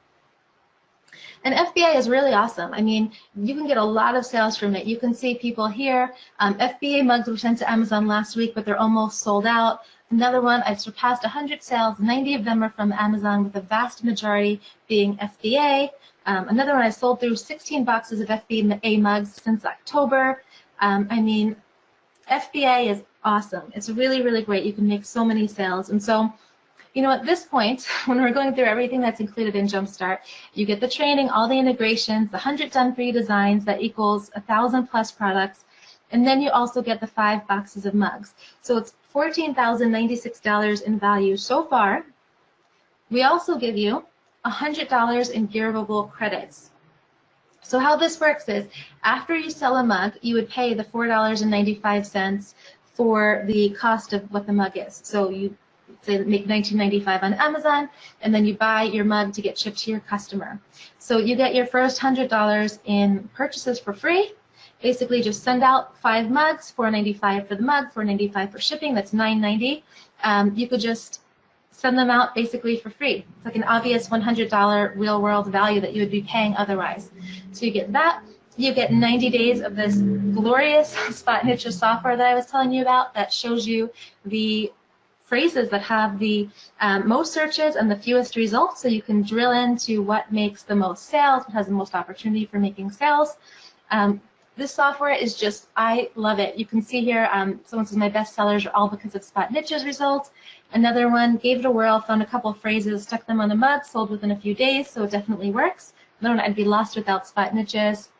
S2: And FBA is really awesome. I mean, you can get a lot of sales from it. You can see people here. FBA mugs were sent to Amazon last week, but they're almost sold out. Another one, I've surpassed 100 sales. 90 of them are from Amazon, with the vast majority being FBA. Another one, I sold through 16 boxes of FBA mugs since October. I mean, FBA is awesome. It's really, really great. You can make so many sales. And so, you know, at this point, when we're going through everything that's included in Jumpstart, you get the training, all the integrations, the 100 done for you designs that equals 1,000 plus products, and then you also get the 5 boxes of mugs. So it's $14,096 in value so far. We also give you $100 in giveable credits. So how this works is, after you sell a mug, you would pay the $4.95 for the cost of what the mug is. So you say make $19.95 on Amazon, and then you buy your mug to get shipped to your customer. So you get your first $100 in purchases for free. Basically, just send out 5 mugs, $4.95 for the mug, $4.95 for shipping. That's $9.90. You could just send them out basically for free. It's like an obvious $100 real-world value that you would be paying otherwise. So you get that. You get 90 days of this glorious spot niche software that I was telling you about that shows you the phrases that have the most searches and the fewest results, so you can drill into what makes the most sales, what has the most opportunity for making sales. This software is just, I love it. You can see here, someone says my best sellers are all because of Spot Niche's results. Another one, gave it a whirl, found a couple phrases, stuck them on a mug, sold within a few days, so it definitely works. Another one, I'd be lost without Spot Niche's.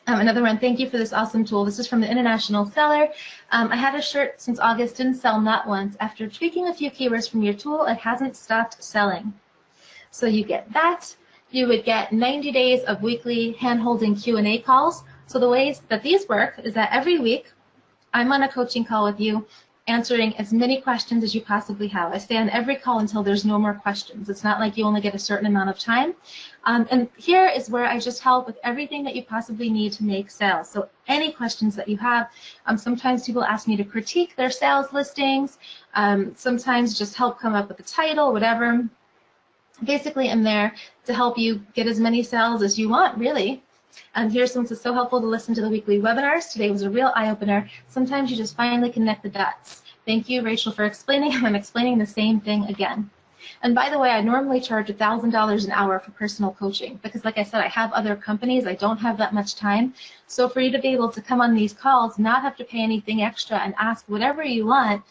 S2: Another one, thank you for this awesome tool. This is from the international seller. I had a shirt since August, didn't sell not once. After tweaking a few keywords from your tool, it hasn't stopped selling. So you get that. You would get 90 days of weekly hand-holding Q&A calls. So the ways that these work is that every week I'm on a coaching call with you, answering as many questions as you possibly have. I stay on every call until there's no more questions. It's not like you only get a certain amount of time. And here is where I just help with everything that you possibly need to make sales. So any questions that you have. Sometimes people ask me to critique their sales listings. Sometimes just help come up with the title, whatever. Basically, I'm there to help you get as many sales as you want, really. And here's someone says, so helpful to listen to the weekly webinars. Today was a real eye-opener. Sometimes you just finally connect the dots. Thank you, Rachel, for explaining. I'm explaining the same thing again. And by the way, I normally charge $1,000 an hour for personal coaching because, like I said, I have other companies. I don't have that much time. So for you to be able to come on these calls, not have to pay anything extra, and ask whatever you want,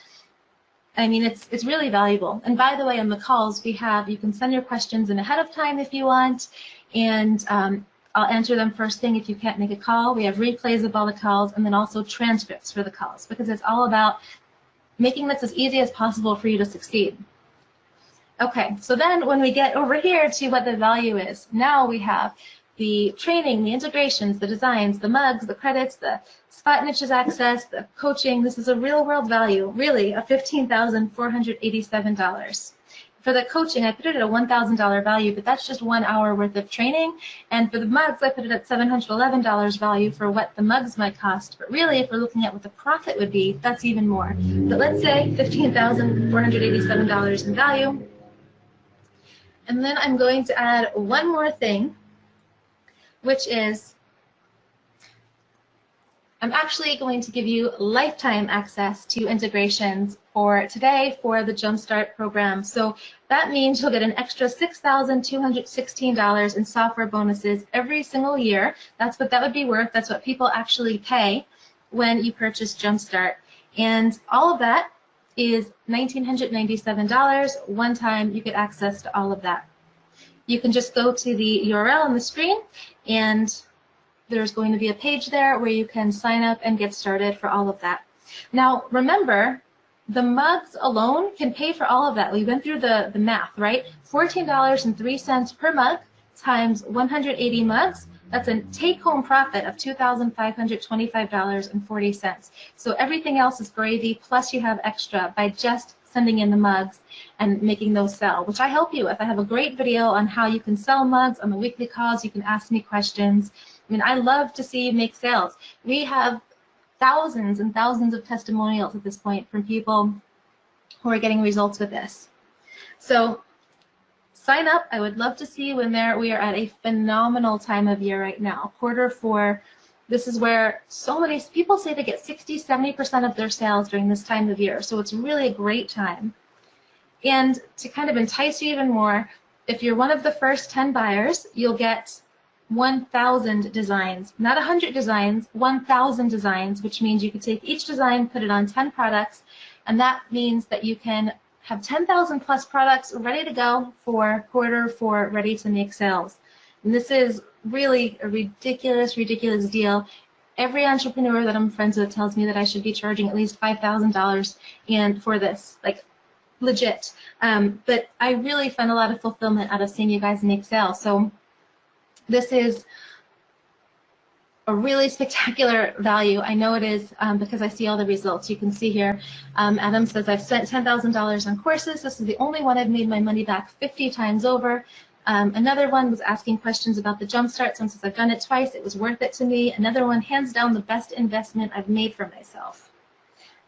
S2: I mean, it's really valuable. And by the way, on the calls, you can send your questions in ahead of time if you want, and I'll answer them first thing if you can't make a call. We have replays of all the calls, and then also transcripts for the calls, because it's all about making this as easy as possible for you to succeed. Okay, so then when we get over here to what the value is, now we have the training, the integrations, the designs, the mugs, the credits, the Spot Niches access, the coaching. This is a real-world value, really, of $15,487. For the coaching, I put it at a $1,000 value, but that's just 1 hour worth of training. And for the mugs, I put it at $711 value for what the mugs might cost. But really, if we're looking at what the profit would be, that's even more. But let's say $15,487 in value. And then I'm going to add one more thing, which is I'm actually going to give you lifetime access to integrations for today for the Jumpstart program. So that means you'll get an extra $6,216 in software bonuses every single year. That's what that would be worth. That's what people actually pay when you purchase Jumpstart. And all of that is $1,997. One time you get access to all of that. You can just go to the URL on the screen, and there's going to be a page there where you can sign up and get started for all of that. Now, remember, the mugs alone can pay for all of that. We went through the math, right? $14.03 per mug times 180 mugs. That's a take-home profit of $2,525.40. So everything else is gravy, plus you have extra by just sending in the mugs and making those sell, which I help you with. I have a great video on how you can sell mugs on the weekly calls. You can ask me questions. I mean, I love to see you make sales. We have thousands and thousands of testimonials at this point from people who are getting results with this. So sign up. I would love to see you in there. We are at a phenomenal time of year right now. Q4, this is where so many people say they get 60–70% of their sales during this time of year. So it's really a great time. And to kind of entice you even more, if you're one of the first 10 buyers, you'll get 1,000 designs, not 100 designs, 1,000 designs, which means you could take each design, put it on 10 products, and that means that you can have 10,000 plus products ready to go for Q4, ready to make sales. And this is really a ridiculous, ridiculous deal. Every entrepreneur that I'm friends with tells me that I should be charging at least $5,000 and for this, like legit. But I really find a lot of fulfillment out of seeing you guys make sales. So this is a really spectacular value. I know it is because I see all the results. You can see here, Adam says, I've spent $10,000 on courses. This is the only one I've made my money back 50 times over. Another one was asking questions about the Jumpstart. Since I've done it twice, it was worth it to me. Another one, hands down, the best investment I've made for myself.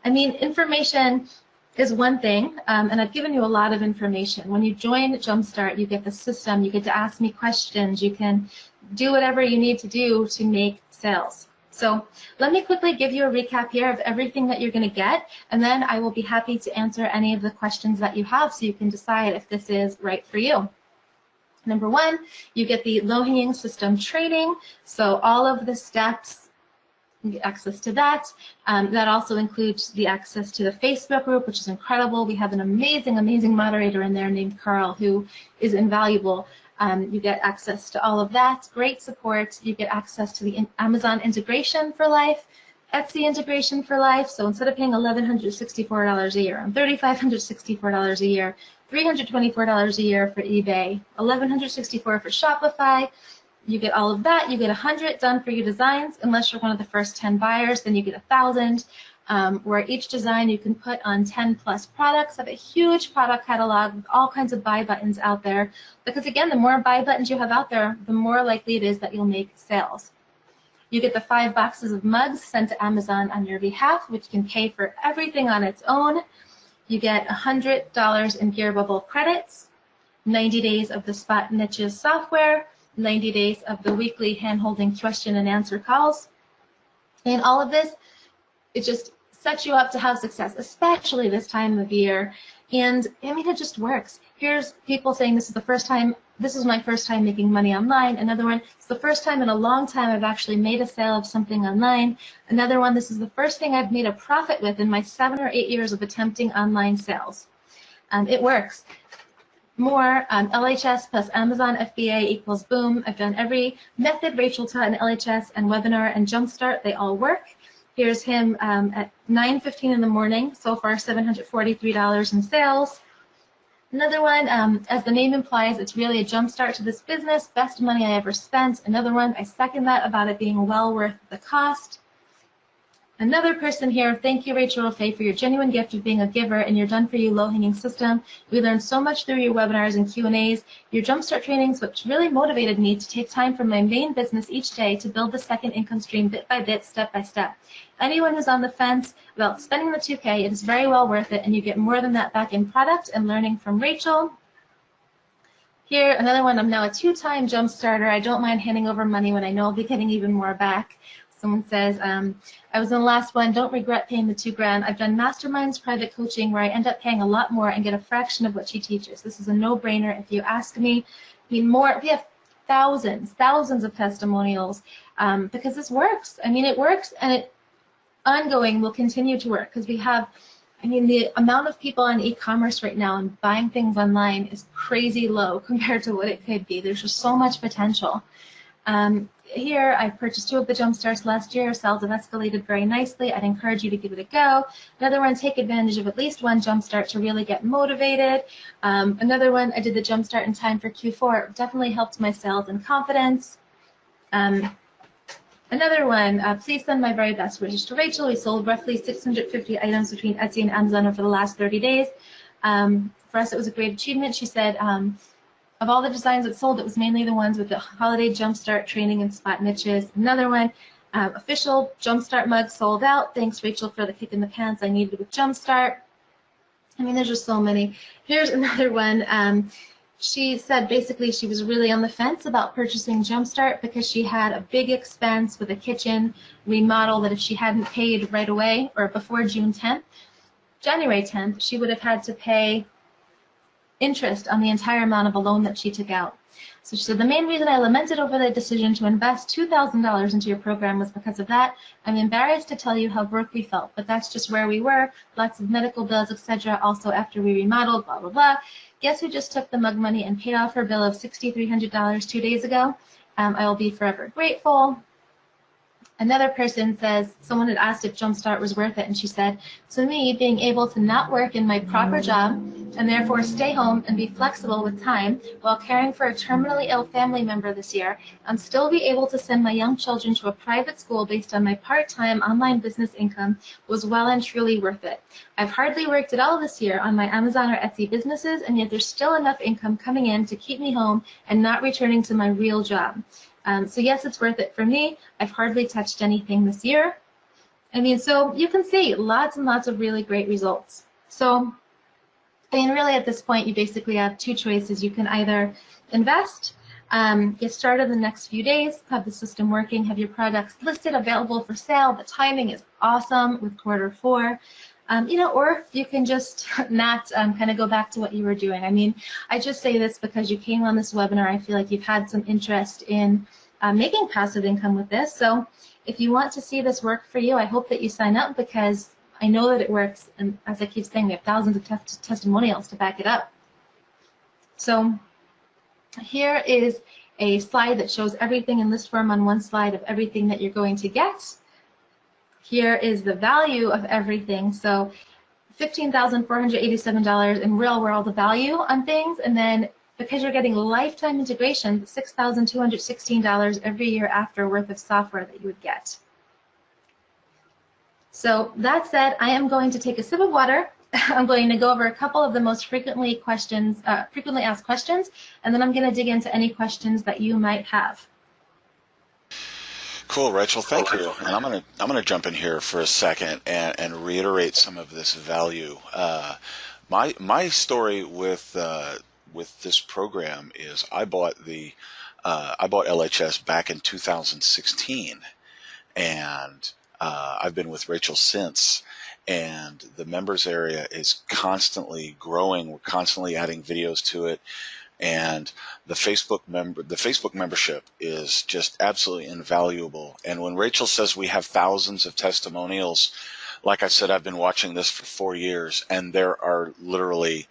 S2: I mean, information is one thing, and I've given you a lot of information. When you join Jumpstart, you get the system, you get to ask me questions, you can do whatever you need to do to make sales. So let me quickly give you a recap here of everything that you're going to get, and then I will be happy to answer any of the questions that you have so you can decide if this is right for you. Number one, you get the low-hanging system training, so all of the steps, you get access to that. That also includes the access to the Facebook group, which is incredible. We have an amazing, amazing moderator in there named Carl who is invaluable. You get access to all of that, great support. You get access to the Amazon integration for life, Etsy integration for life. So instead of paying $1,164 a year, $3,564 a year, $324 a year for eBay, $1,164 for Shopify. You get all of that. You get 100 done for your designs. Unless you're one of the first 10 buyers, then you get 1,000. Where each design you can put on 10 plus products. I have a huge product catalog with all kinds of buy buttons out there. Because again, the more buy buttons you have out there, the more likely it is that you'll make sales. You get the 5 boxes of mugs sent to Amazon on your behalf, which can pay for everything on its own. You get $100 in Gear Bubble credits, 90 days of the Spot Niches software, 90 days of the weekly hand-holding question and answer calls. And all of this, it just sets you up to have success, especially this time of year. And I mean, it just works. Here's people saying this is the first time, this is my first time making money online. Another one, it's the first time in a long time I've actually made a sale of something online. Another one, this is the first thing I've made a profit with in my 7 or 8 years of attempting online sales. It works. More, LHS plus Amazon FBA equals boom. I've done every method Rachel taught in LHS and webinar and Jumpstart. They all work. Here's him at 9:15 in the morning. So far, $743 in sales. Another one, as the name implies, it's really a jumpstart to this business. Best money I ever spent. Another one, I second that about it being well worth the cost. Another person here, thank you, Rachel Fay, for your genuine gift of being a giver and your done-for-you low-hanging system. We learned so much through your webinars and Q&As. Your Jumpstart trainings, which really motivated me to take time from my main business each day to build the second income stream bit by bit, step by step. Anyone who's on the fence about spending the $2K, it is very well worth it, and you get more than that back in product and learning from Rachel. Here, another one, I'm now a 2-time Jumpstarter. I don't mind handing over money when I know I'll be getting even more back. Someone says, I was in the last one, don't regret paying the $2,000. I've done masterminds, private coaching, where I end up paying a lot more and get a fraction of what she teaches. This is a no-brainer if you ask me. I mean, we have thousands of testimonials because this works. I mean, it works, and it ongoing will continue to work because we have, I mean, the amount of people on e-commerce right now and buying things online is crazy low compared to what it could be. There's just so much potential. Here, I purchased 2 of the Jumpstarts last year. Sales have escalated very nicely. I'd encourage you to give it a go. Another one, take advantage of at least one Jumpstart to really get motivated. Another one, I did the Jumpstart in time for Q4. It definitely helped my sales and confidence. Another one, please send my very best wishes to Rachel. We sold roughly 650 items between Etsy and Amazon over the last 30 days. For us, it was a great achievement. She said, of all the designs that sold, it was mainly the ones with the holiday Jumpstart training and spot niches. Another one, official Jumpstart mug sold out. Thanks, Rachel, for the kick in the pants I needed with Jumpstart. I mean, there's just so many. Here's another one. She said basically she was really on the fence about purchasing Jumpstart because she had a big expense with a kitchen remodel that if she hadn't paid right away or before January 10th, she would have had to pay interest on the entire amount of a loan that she took out. So she said, the main reason I lamented over the decision to invest $2,000 into your program was because of that. I'm embarrassed to tell you how broke we felt, but that's just where we were. Lots of medical bills, etc. Also after we remodeled, blah, blah, blah. Guess who just took the mug money and paid off her bill of $6,300 2 days ago? I will be forever grateful. Another person says, someone had asked if Jumpstart was worth it, and she said, to me, being able to not work in my proper job and therefore stay home and be flexible with time while caring for a terminally ill family member this year and still be able to send my young children to a private school based on my part-time online business income was well and truly worth it. I've hardly worked at all this year on my Amazon or Etsy businesses, and yet there's still enough income coming in to keep me home and not returning to my real job. So yes, it's worth it for me. I've hardly touched anything this year. I mean, so you can see lots and lots of really great results. So, I mean, really at this point, you basically have 2 choices. You can either invest, get started in the next few days, have the system working, have your products listed, available for sale. The timing is awesome with Q4. You know, or you can just not kind of go back to what you were doing. I mean, I just say this because you came on this webinar. I feel like you've had some interest in making passive income with this. So if you want to see this work for you, I hope that you sign up because I know that it works. And as I keep saying, we have thousands of testimonials to back it up. So here is a slide that shows everything in list form on one slide of everything that you're going to get. Here is the value of everything. So $15,487 in real world value on things, and then because you're getting lifetime integration, $6,216 every year after worth of software that you would get. So that said, I am going to take a sip of water. I'm going to go over a couple of the most frequently asked questions, and then I'm going to dig into any questions that you might have.
S1: Cool, Rachel. Thank you. And I'm gonna jump in here for a second and reiterate some of this value. My story with this program is I bought LHS back in 2016, and I've been with Rachel since. And the members area is constantly growing. We're constantly adding videos to it. And the Facebook membership is just absolutely invaluable. And when Rachel says we have thousands of testimonials, like I said, I've been watching this for 4 years, and there are literally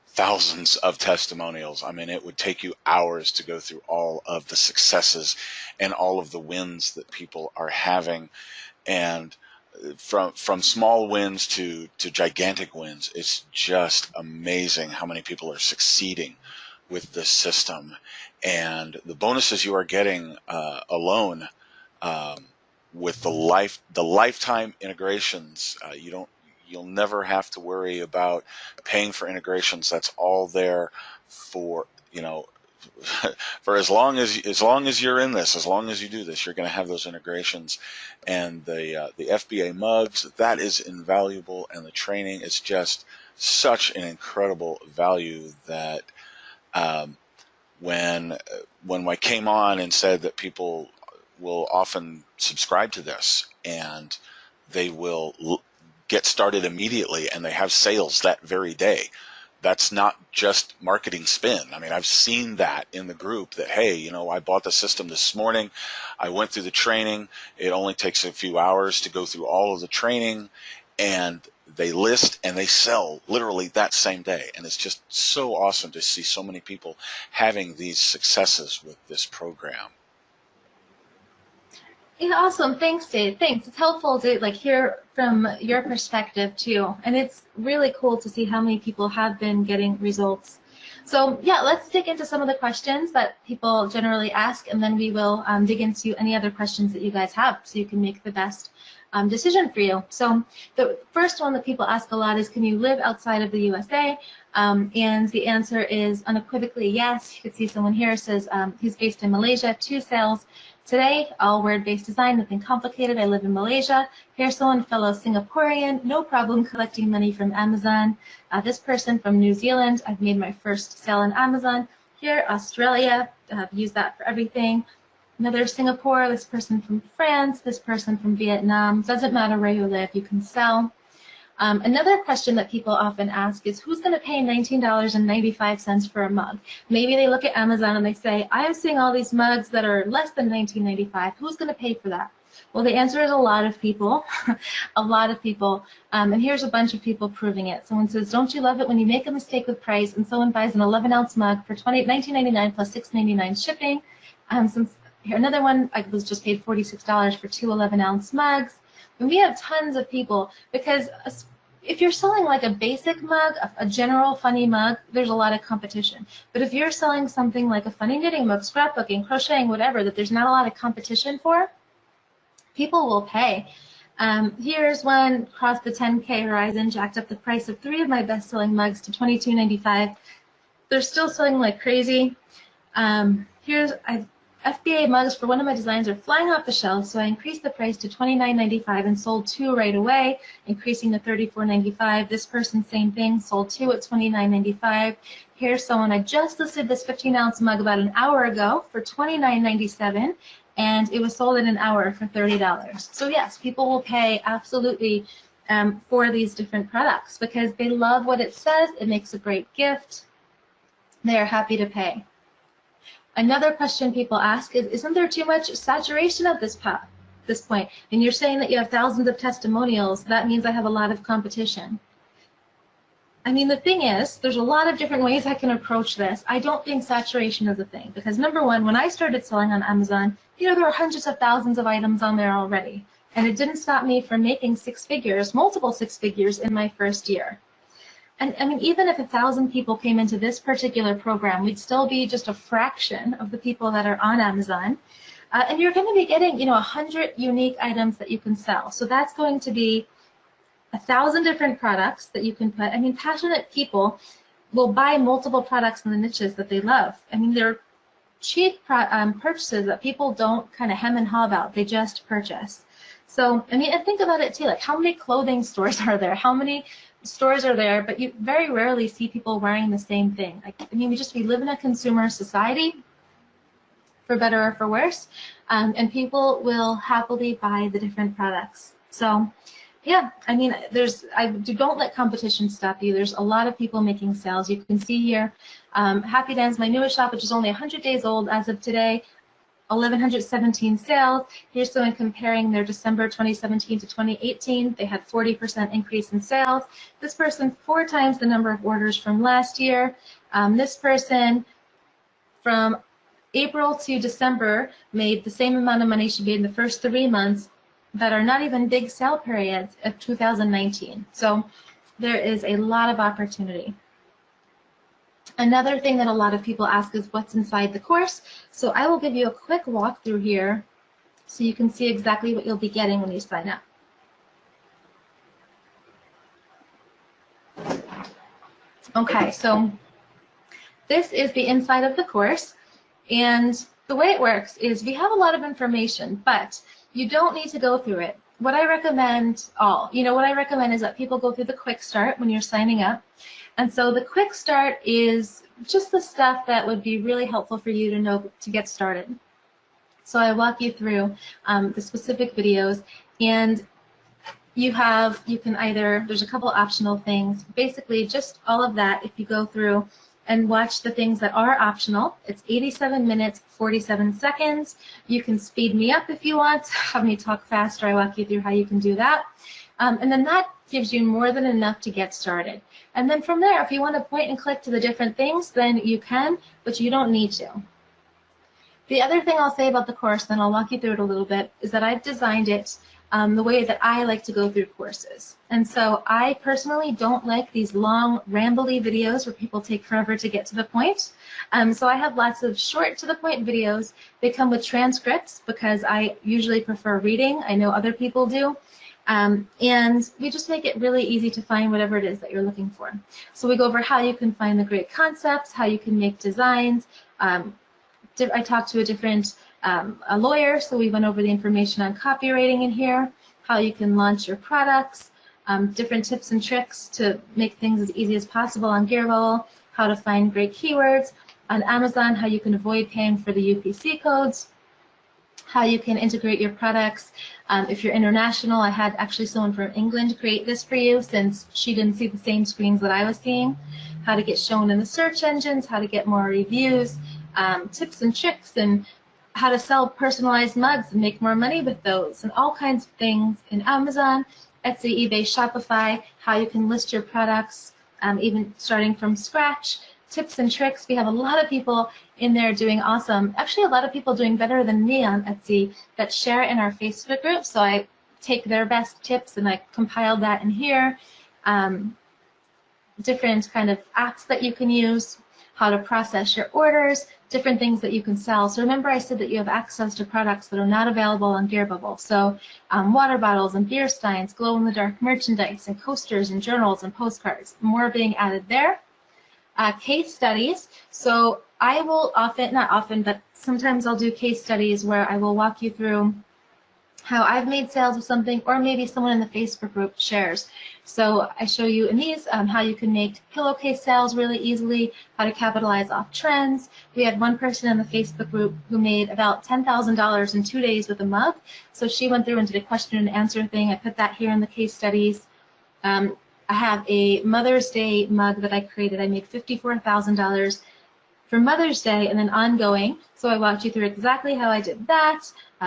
S1: thousands of testimonials. I mean, it would take you hours to go through all of the successes and all of the wins that people are having. And from small wins to gigantic wins, it's just amazing how many people are succeeding with this system. And the bonuses you are getting alone with the lifetime integrations, you'll never have to worry about paying for integrations. That's all there for, you know, for as long as you're in this, as long as you do this, you're going to have those integrations. And the FBA mugs, that is invaluable, and the training is just such an incredible value that when I came on and said that people will often subscribe to this, and they will get started immediately, and they have sales that very day. That's not just marketing spin. I mean, I've seen that in the group that, hey, you know, I bought the system this morning. I went through the training. It only takes a few hours to go through all of the training, and they list and they sell literally that same day. And it's just so awesome to see so many people having these successes with this program.
S2: Yeah, awesome. Thanks, Dave. Thanks. It's helpful to hear from your perspective too, and it's really cool to see how many people have been getting results. So yeah, let's dig into some of the questions that people generally ask, and then we will dig into any other questions that you guys have, so you can make the best decision for you. So the first one that people ask a lot is, can you live outside of the USA? And the answer is unequivocally yes. You can see someone here says he's based in Malaysia, 2 sales. Today, all word-based design, nothing complicated. I live in Malaysia. Here's someone, fellow Singaporean, no problem collecting money from Amazon. This person from New Zealand, I've made my first sale on Amazon. Here, Australia, I've used that for everything. Another Singapore, this person from France, this person from Vietnam. Doesn't matter where you live, you can sell. Another question that people often ask is, who's going to pay $19.95 for a mug? Maybe they look at Amazon and they say, I am seeing all these mugs that are less than $19.95. Who's going to pay for that? Well, the answer is a lot of people, a lot of people. And here's a bunch of people proving it. Someone says, don't you love it when you make a mistake with price and someone buys an 11-ounce mug for $19.99 plus $6.99 shipping? Here, another one, I was just paid $46 for 2 11-ounce mugs. And we have tons of people, because if you're selling like a basic mug, a general funny mug, there's a lot of competition. But if you're selling something like a funny knitting mug, scrapbooking, crocheting, whatever, that there's not a lot of competition for, people will pay. Here's one, crossed the 10K horizon, jacked up the price of 3 of my best-selling mugs to $22.95. They're still selling like crazy. FBA mugs for one of my designs are flying off the shelf, so I increased the price to $29.95 and sold 2 right away, increasing to $34.95. This person, same thing, sold 2 at $29.95. Here's someone, I just listed this 15-ounce mug about an hour ago for $29.97, and it was sold in an hour for $30. So yes, people will pay absolutely for these different products because they love what it says. It makes a great gift. They are happy to pay. Another question people ask is, isn't there too much saturation at this point? And you're saying that you have thousands of testimonials. That means I have a lot of competition. I mean, the thing is, there's a lot of different ways I can approach this. I don't think saturation is a thing because, number one, when I started selling on Amazon, there were hundreds of thousands of items on there already. And it didn't stop me from making 6 figures, multiple 6 figures in my first year. And I mean, even if 1,000 people came into this particular program, we'd still be just a fraction of the people that are on Amazon. And you're going to be getting, 100 unique items that you can sell. So that's going to be 1,000 different products that you can put. I mean, passionate people will buy multiple products in the niches that they love. I mean, they're cheap purchases that people don't kind of hem and haw about. They just purchase. So, I mean, and think about it too. Like, how many clothing stores are there? How many stores are there, but you very rarely see people wearing the same thing. Like, I mean, we live in a consumer society, for better or for worse, and people will happily buy the different products. So, yeah, I mean, don't let competition stop you. There's a lot of people making sales. You can see here, Happy Dance, my newest shop, which is only 100 days old as of today, 1,117 sales. Here's someone comparing their December 2017 to 2018. They had 40% increase in sales. This person, 4 times the number of orders from last year. This person, from April to December, made the same amount of money she made in the first 3 months that are not even big sale periods of 2019. So there is a lot of opportunity. Another thing that a lot of people ask is what's inside the course. So I will give you a quick walkthrough here so you can see exactly what you'll be getting when you sign up. Okay, so this is the inside of the course, and the way it works is we have a lot of information, but you don't need to go through it. What I recommend is that people go through the quick start when you're signing up. And so the quick start is just the stuff that would be really helpful for you to know to get started. So I walk you through the specific videos, and you can either, there's a couple optional things. Basically, just all of that, if you go through and watch the things that are optional, it's 87 minutes, 47 seconds. You can speed me up if you want, have me talk faster. I walk you through how you can do that. And then that gives you more than enough to get started. And then from there, if you want to point and click to the different things, then you can, but you don't need to. The other thing I'll say about the course, then I'll walk you through it a little bit, is that I've designed it the way that I like to go through courses. And so I personally don't like these long, rambly videos where people take forever to get to the point. So I have lots of short to the point videos. They come with transcripts because I usually prefer reading. I know other people do. And we just make it really easy to find whatever it is that you're looking for. So we go over how you can find the great concepts, how you can make designs. I talked to a lawyer, so we went over the information on copywriting in here, how you can launch your products, different tips and tricks to make things as easy as possible on Gearbubble, how to find great keywords, on Amazon, how you can avoid paying for the UPC codes, how you can integrate your products. If you're international, I had actually someone from England create this for you since she didn't see the same screens that I was seeing, how to get shown in the search engines, how to get more reviews, tips and tricks, and how to sell personalized mugs and make more money with those, and all kinds of things in Amazon, Etsy, eBay, Shopify, how you can list your products, even starting from scratch, tips and tricks. We have a lot of people in there doing awesome, actually a lot of people doing better than me on Etsy that share in our Facebook group, so I take their best tips and I compiled that in here. Different kind of apps that you can use, how to process your orders, different things that you can sell. So remember I said that you have access to products that are not available on Gearbubble. So water bottles and beer steins, glow-in-the-dark merchandise, and coasters and journals and postcards. More being added there. Case studies. So I will often, not often, but sometimes I'll do case studies where I will walk you through how I've made sales with something, or maybe someone in the Facebook group shares. So I show you in these how you can make pillowcase sales really easily, how to capitalize off trends. We had one person in the Facebook group who made about $10,000 in 2 days with a mug. So she went through and did a question and answer thing. I put that here in the case studies. I have a Mother's Day mug that I created. I made $54,000 for Mother's Day and then ongoing. So I walked you through exactly how I did that,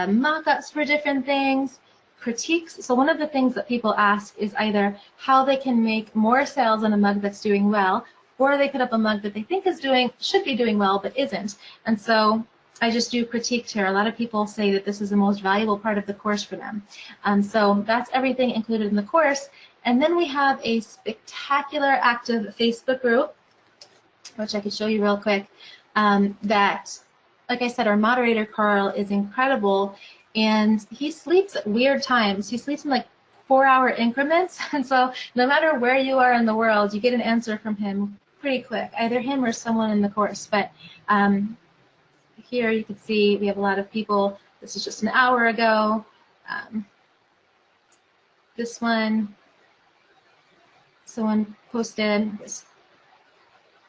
S2: mock-ups for different things, critiques. So one of the things that people ask is either how they can make more sales on a mug that's doing well, or they put up a mug that they think should be doing well but isn't. And so I just do critiques here. A lot of people say that this is the most valuable part of the course for them. So that's everything included in the course. And then we have a spectacular active Facebook group, which I could show you real quick, that, like I said, our moderator, Carl, is incredible, and he sleeps at weird times. He sleeps in like 4-hour increments, and so no matter where you are in the world, you get an answer from him pretty quick, either him or someone in the course. But here you can see we have a lot of people. This is just an hour ago. This one, someone posted was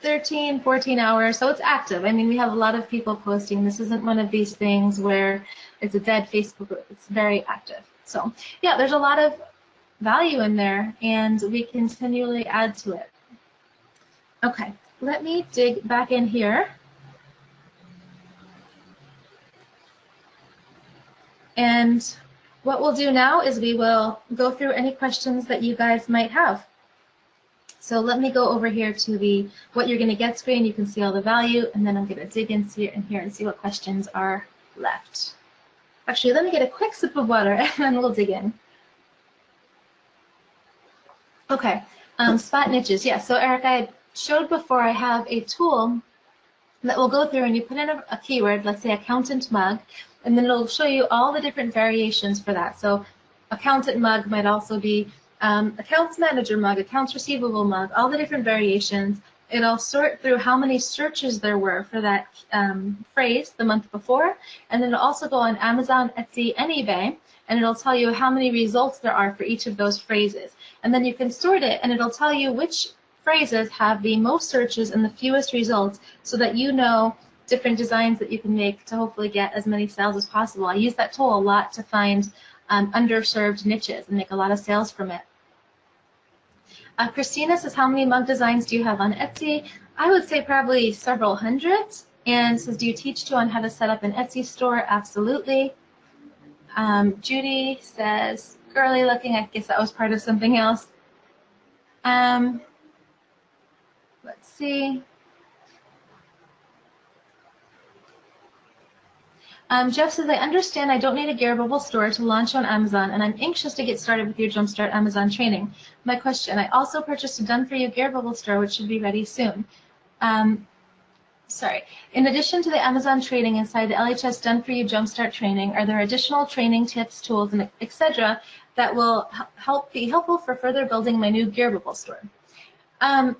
S2: 13, 14 hours, so it's active. I mean, we have a lot of people posting. This isn't one of these things where it's a dead Facebook group. It's very active. So yeah, there's a lot of value in there, and we continually add to it. Okay, let me dig back in here. And what we'll do now is we will go through any questions that you guys might have. So let me go over here to the what you're going to get screen. You can see all the value, and then I'm going to dig in here and see what questions are left. Actually, let me get a quick sip of water, and then we'll dig in. Okay, spot niches. Yeah, so Eric, I showed before I have a tool that will go through and you put in a keyword, let's say accountant mug, and then it'll show you all the different variations for that. So accountant mug might also be accounts manager mug, accounts receivable mug, all the different variations. It'll sort through how many searches there were for that phrase the month before, and then it'll also go on Amazon, Etsy, and eBay, and it'll tell you how many results there are for each of those phrases. And then you can sort it, and it'll tell you which phrases have the most searches and the fewest results, so that you know different designs that you can make to hopefully get as many sales as possible. I use that tool a lot to find underserved niches and make a lot of sales from it. Christina says, how many mug designs do you have on Etsy? I would say probably several hundred. And says, do you teach too on how to set up an Etsy store? Absolutely. Judy says, girly looking. I guess that was part of something else. Let's see. Jeff says, I understand I don't need a Gearbubble store to launch on Amazon, and I'm anxious to get started with your Jumpstart Amazon training. My question, I also purchased a done-for-you Gearbubble store, which should be ready soon. Sorry. In addition to the Amazon training inside the LHS done-for-you Jumpstart training, are there additional training tips, tools, and etc. that will be helpful for further building my new Gearbubble store?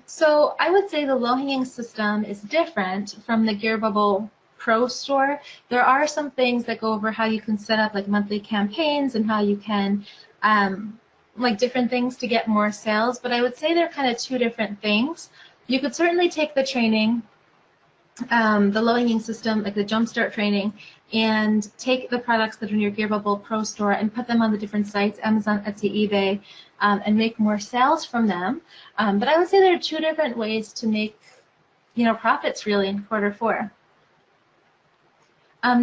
S2: So I would say the low-hanging system is different from the Gearbubble Pro store. There are some things that go over how you can set up like monthly campaigns and how you can like different things to get more sales, but I would say they're kind of two different things. You could certainly take the training, the low-hanging system, like the Jumpstart training, and take the products that are in your Gearbubble Pro store and put them on the different sites, Amazon, Etsy, eBay, and make more sales from them. But I would say there are two different ways to make, profits really in Q4.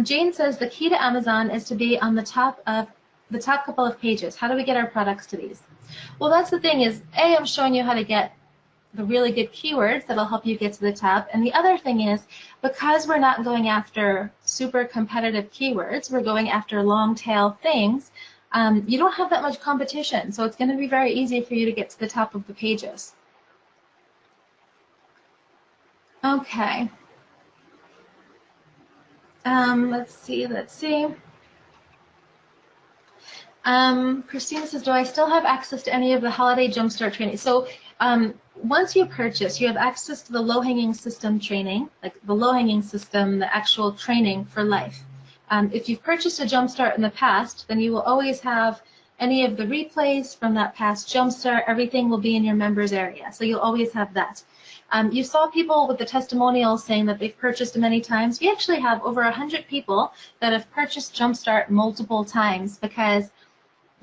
S2: Jane says the key to Amazon is to be on the top couple of pages. How do we get our products to these? Well, that's the thing is, I'm showing you how to get the really good keywords that'll help you get to the top. And the other thing is, because we're not going after super competitive keywords, we're going after long tail things, you don't have that much competition. So it's going to be very easy for you to get to the top of the pages. Okay. Let's see. Christina says, do I still have access to any of the holiday Jumpstart training? So once you purchase, you have access to the low-hanging system training, like the low-hanging system, the actual training for life. If you've purchased a Jumpstart in the past, then you will always have any of the replays from that past Jumpstart. Everything will be in your members area, so you'll always have that. You saw people with the testimonials saying that they've purchased many times. We actually have over 100 people that have purchased Jumpstart multiple times because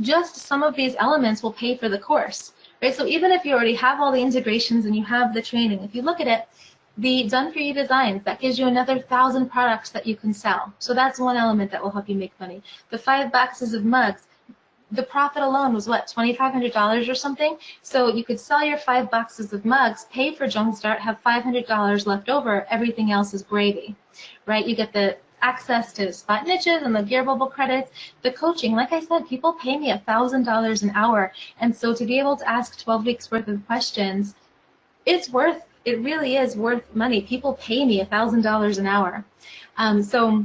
S2: just some of these elements will pay for the course, right? So even if you already have all the integrations and you have the training, if you look at it, the done-for-you designs, that gives you another 1,000 products that you can sell. So that's one element that will help you make money. The 5 boxes of mugs, the profit alone was what, $2,500 or something? So you could sell your 5 boxes of mugs, pay for Jumpstart, have $500 left over, everything else is gravy, right? You get the access to spot niches and the Gearbubble credits, the coaching. Like I said, people pay me $1,000 an hour, and so to be able to ask 12 weeks worth of questions, it really is worth money. People pay me $1,000 an hour. So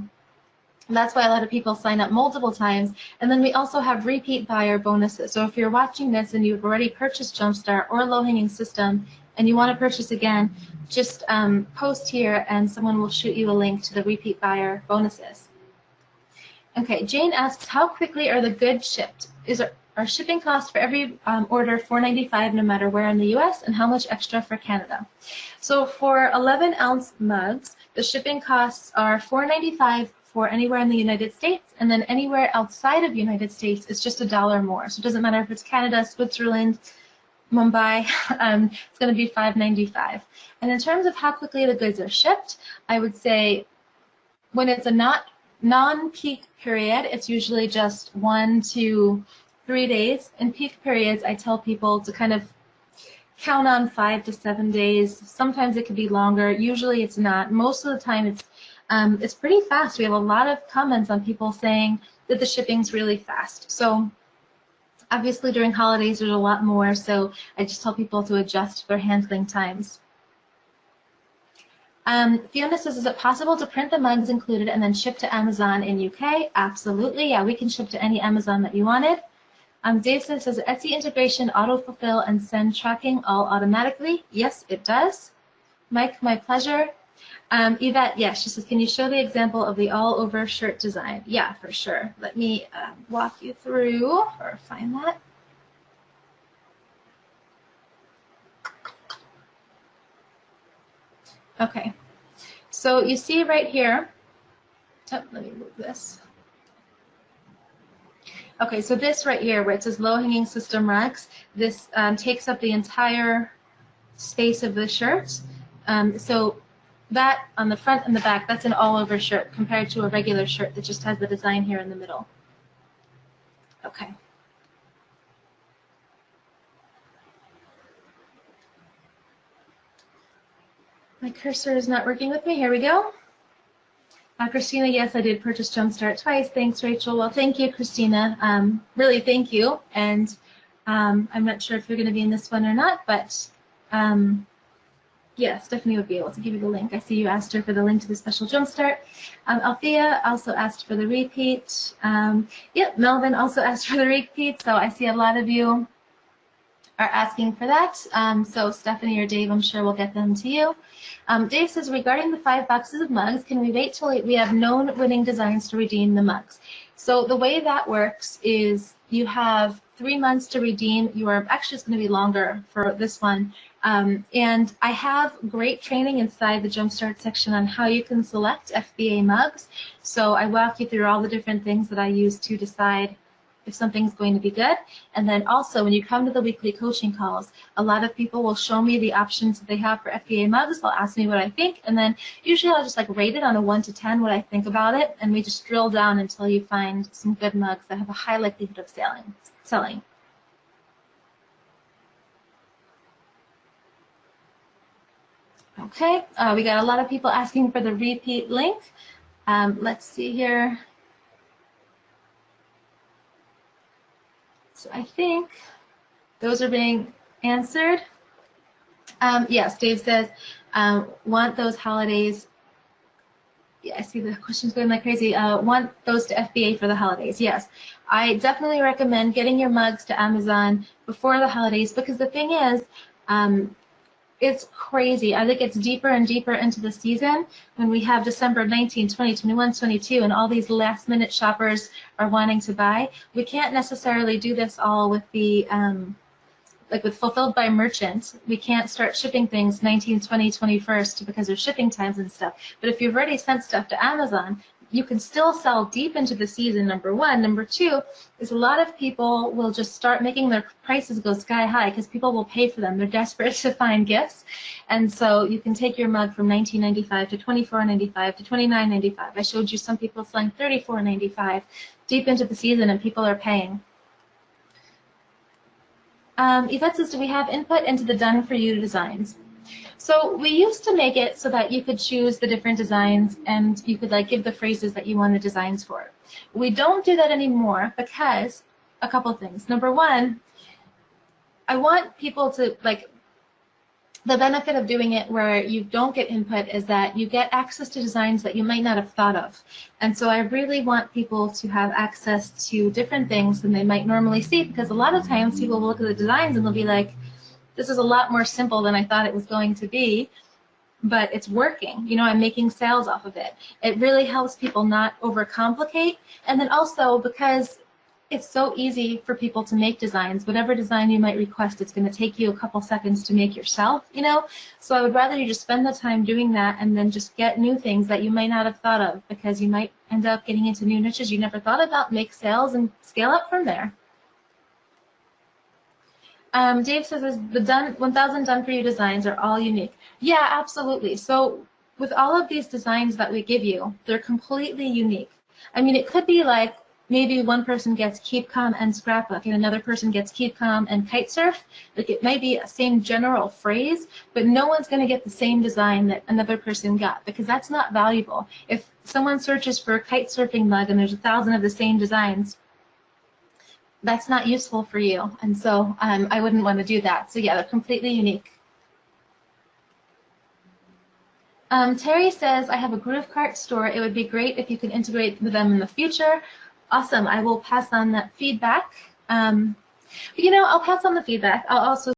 S2: that's why a lot of people sign up multiple times. And then we also have repeat buyer bonuses. So if you're watching this and you've already purchased Jumpstart or low-hanging system and you want to purchase again, just post here and someone will shoot you a link to the repeat buyer bonuses. Okay, Jane asks, how quickly are the goods shipped? Are shipping costs for every order $4.95 no matter where in the US, and how much extra for Canada? So for 11-ounce mugs, the shipping costs are $4.95 for anywhere in the United States, and then anywhere outside of the United States, it's just $1 more. So it doesn't matter if it's Canada, Switzerland, Mumbai, it's going to be $5.95. And in terms of how quickly the goods are shipped, I would say when it's a non-peak period, it's usually just 1 to 3 days. In peak periods, I tell people to kind of count on 5 to 7 days. Sometimes it could be longer. Usually it's not. Most of the time it's pretty fast. We have a lot of comments on people saying that the shipping's really fast. So obviously during holidays there's a lot more, so I just tell people to adjust their handling times. Fiona says, is it possible to print the mugs included and then ship to Amazon in UK? Absolutely, yeah, we can ship to any Amazon that you wanted. Dave says, does Etsy integration auto-fulfill and send tracking all automatically? Yes, it does. Mike, my pleasure. Yvette, yes, she says, can you show the example of the all-over shirt design? Yeah, for sure. Let me walk you through or find that. Okay. So you see right here, oh, let me move this. Okay, so this right here where it says low hanging system rugs, this takes up the entire space of the shirt. So that on the front and the back, that's an all over shirt compared to a regular shirt that just has the design here in the middle. Okay. My cursor is not working with me. Here we go. Christina, yes, I did purchase Jumpstart twice. Thanks, Rachel. Well, thank you, Christina. Really, thank you. And I'm not sure if you're going to be in this one or not, but yes, Stephanie would be able to give you the link. I see you asked her for the link to the special Jumpstart. Althea also asked for the repeat. Yep, Melvin also asked for the repeat. So I see a lot of you are asking for that. So Stephanie or Dave, I'm sure will get them to you. Dave says, regarding the 5 boxes of mugs, can we wait till we have known winning designs to redeem the mugs? So the way that works is you have 3 months to redeem. Actually, it's going to be longer for this one. And I have great training inside the Jumpstart section on how you can select FBA mugs. So I walk you through all the different things that I use to decide if something's going to be good. And then also when you come to the weekly coaching calls, a lot of people will show me the options that they have for FBA mugs. They'll ask me what I think, and then usually I'll just like rate it on a 1 to 10 what I think about it, and we just drill down until you find some good mugs that have a high likelihood of selling. Okay, we got a lot of people asking for the repeat link. Let's see here. So I think those are being answered. Yes, Dave says, want those holidays. Yeah, I see the questions going like crazy. Want those to FBA for the holidays. Yes, I definitely recommend getting your mugs to Amazon before the holidays, because the thing is, it's crazy. I think it's deeper and deeper into the season when we have December 19, 20, 21, 22, and all these last-minute shoppers are wanting to buy. We can't necessarily do this all with the, like with Fulfilled by Merchant. We can't start shipping things 19, 20, 21st because of shipping times and stuff. But if you've already sent stuff to Amazon, you can still sell deep into the season, number one. Number two is a lot of people will just start making their prices go sky high because people will pay for them. They're desperate to find gifts. And so you can take your mug from $19.95 to $24.95 to $29.95. I showed you some people selling $34.95 deep into the season, and people are paying. Yvette says, do we have input into the done for you designs? So we used to make it so that you could choose the different designs and you could like give the phrases that you want the designs for. We don't do that anymore because a couple of things. Number one, I want people to like, the benefit of doing it where you don't get input is that you get access to designs that you might not have thought of. And so I really want people to have access to different things than they might normally see, because a lot of times people will look at the designs and they'll be like, this is a lot more simple than I thought it was going to be, but it's working. You know, I'm making sales off of it. It really helps people not overcomplicate. And then also because it's so easy for people to make designs, whatever design you might request, it's going to take you a couple seconds to make yourself, you know? So I would rather you just spend the time doing that and then just get new things that you might not have thought of, because you might end up getting into new niches you never thought about, make sales, and scale up from there. Dave says, the 1,000 done for you designs are all unique. Yeah, absolutely. So with all of these designs that we give you, they're completely unique. I mean, it could be like maybe one person gets Keep Calm and Scrapbook, and another person gets Keep Calm and Kitesurf. Like, it might be the same general phrase, but no one's going to get the same design that another person got, because that's not valuable. If someone searches for a kite surfing mug and there's 1,000 of the same designs, that's not useful for you, and so I wouldn't want to do that. So yeah, they're completely unique. Terry says, I have a Groove Cart store. It would be great if you could integrate with them in the future. Awesome. I will pass on that feedback. You know, I'll pass on the feedback. I'll also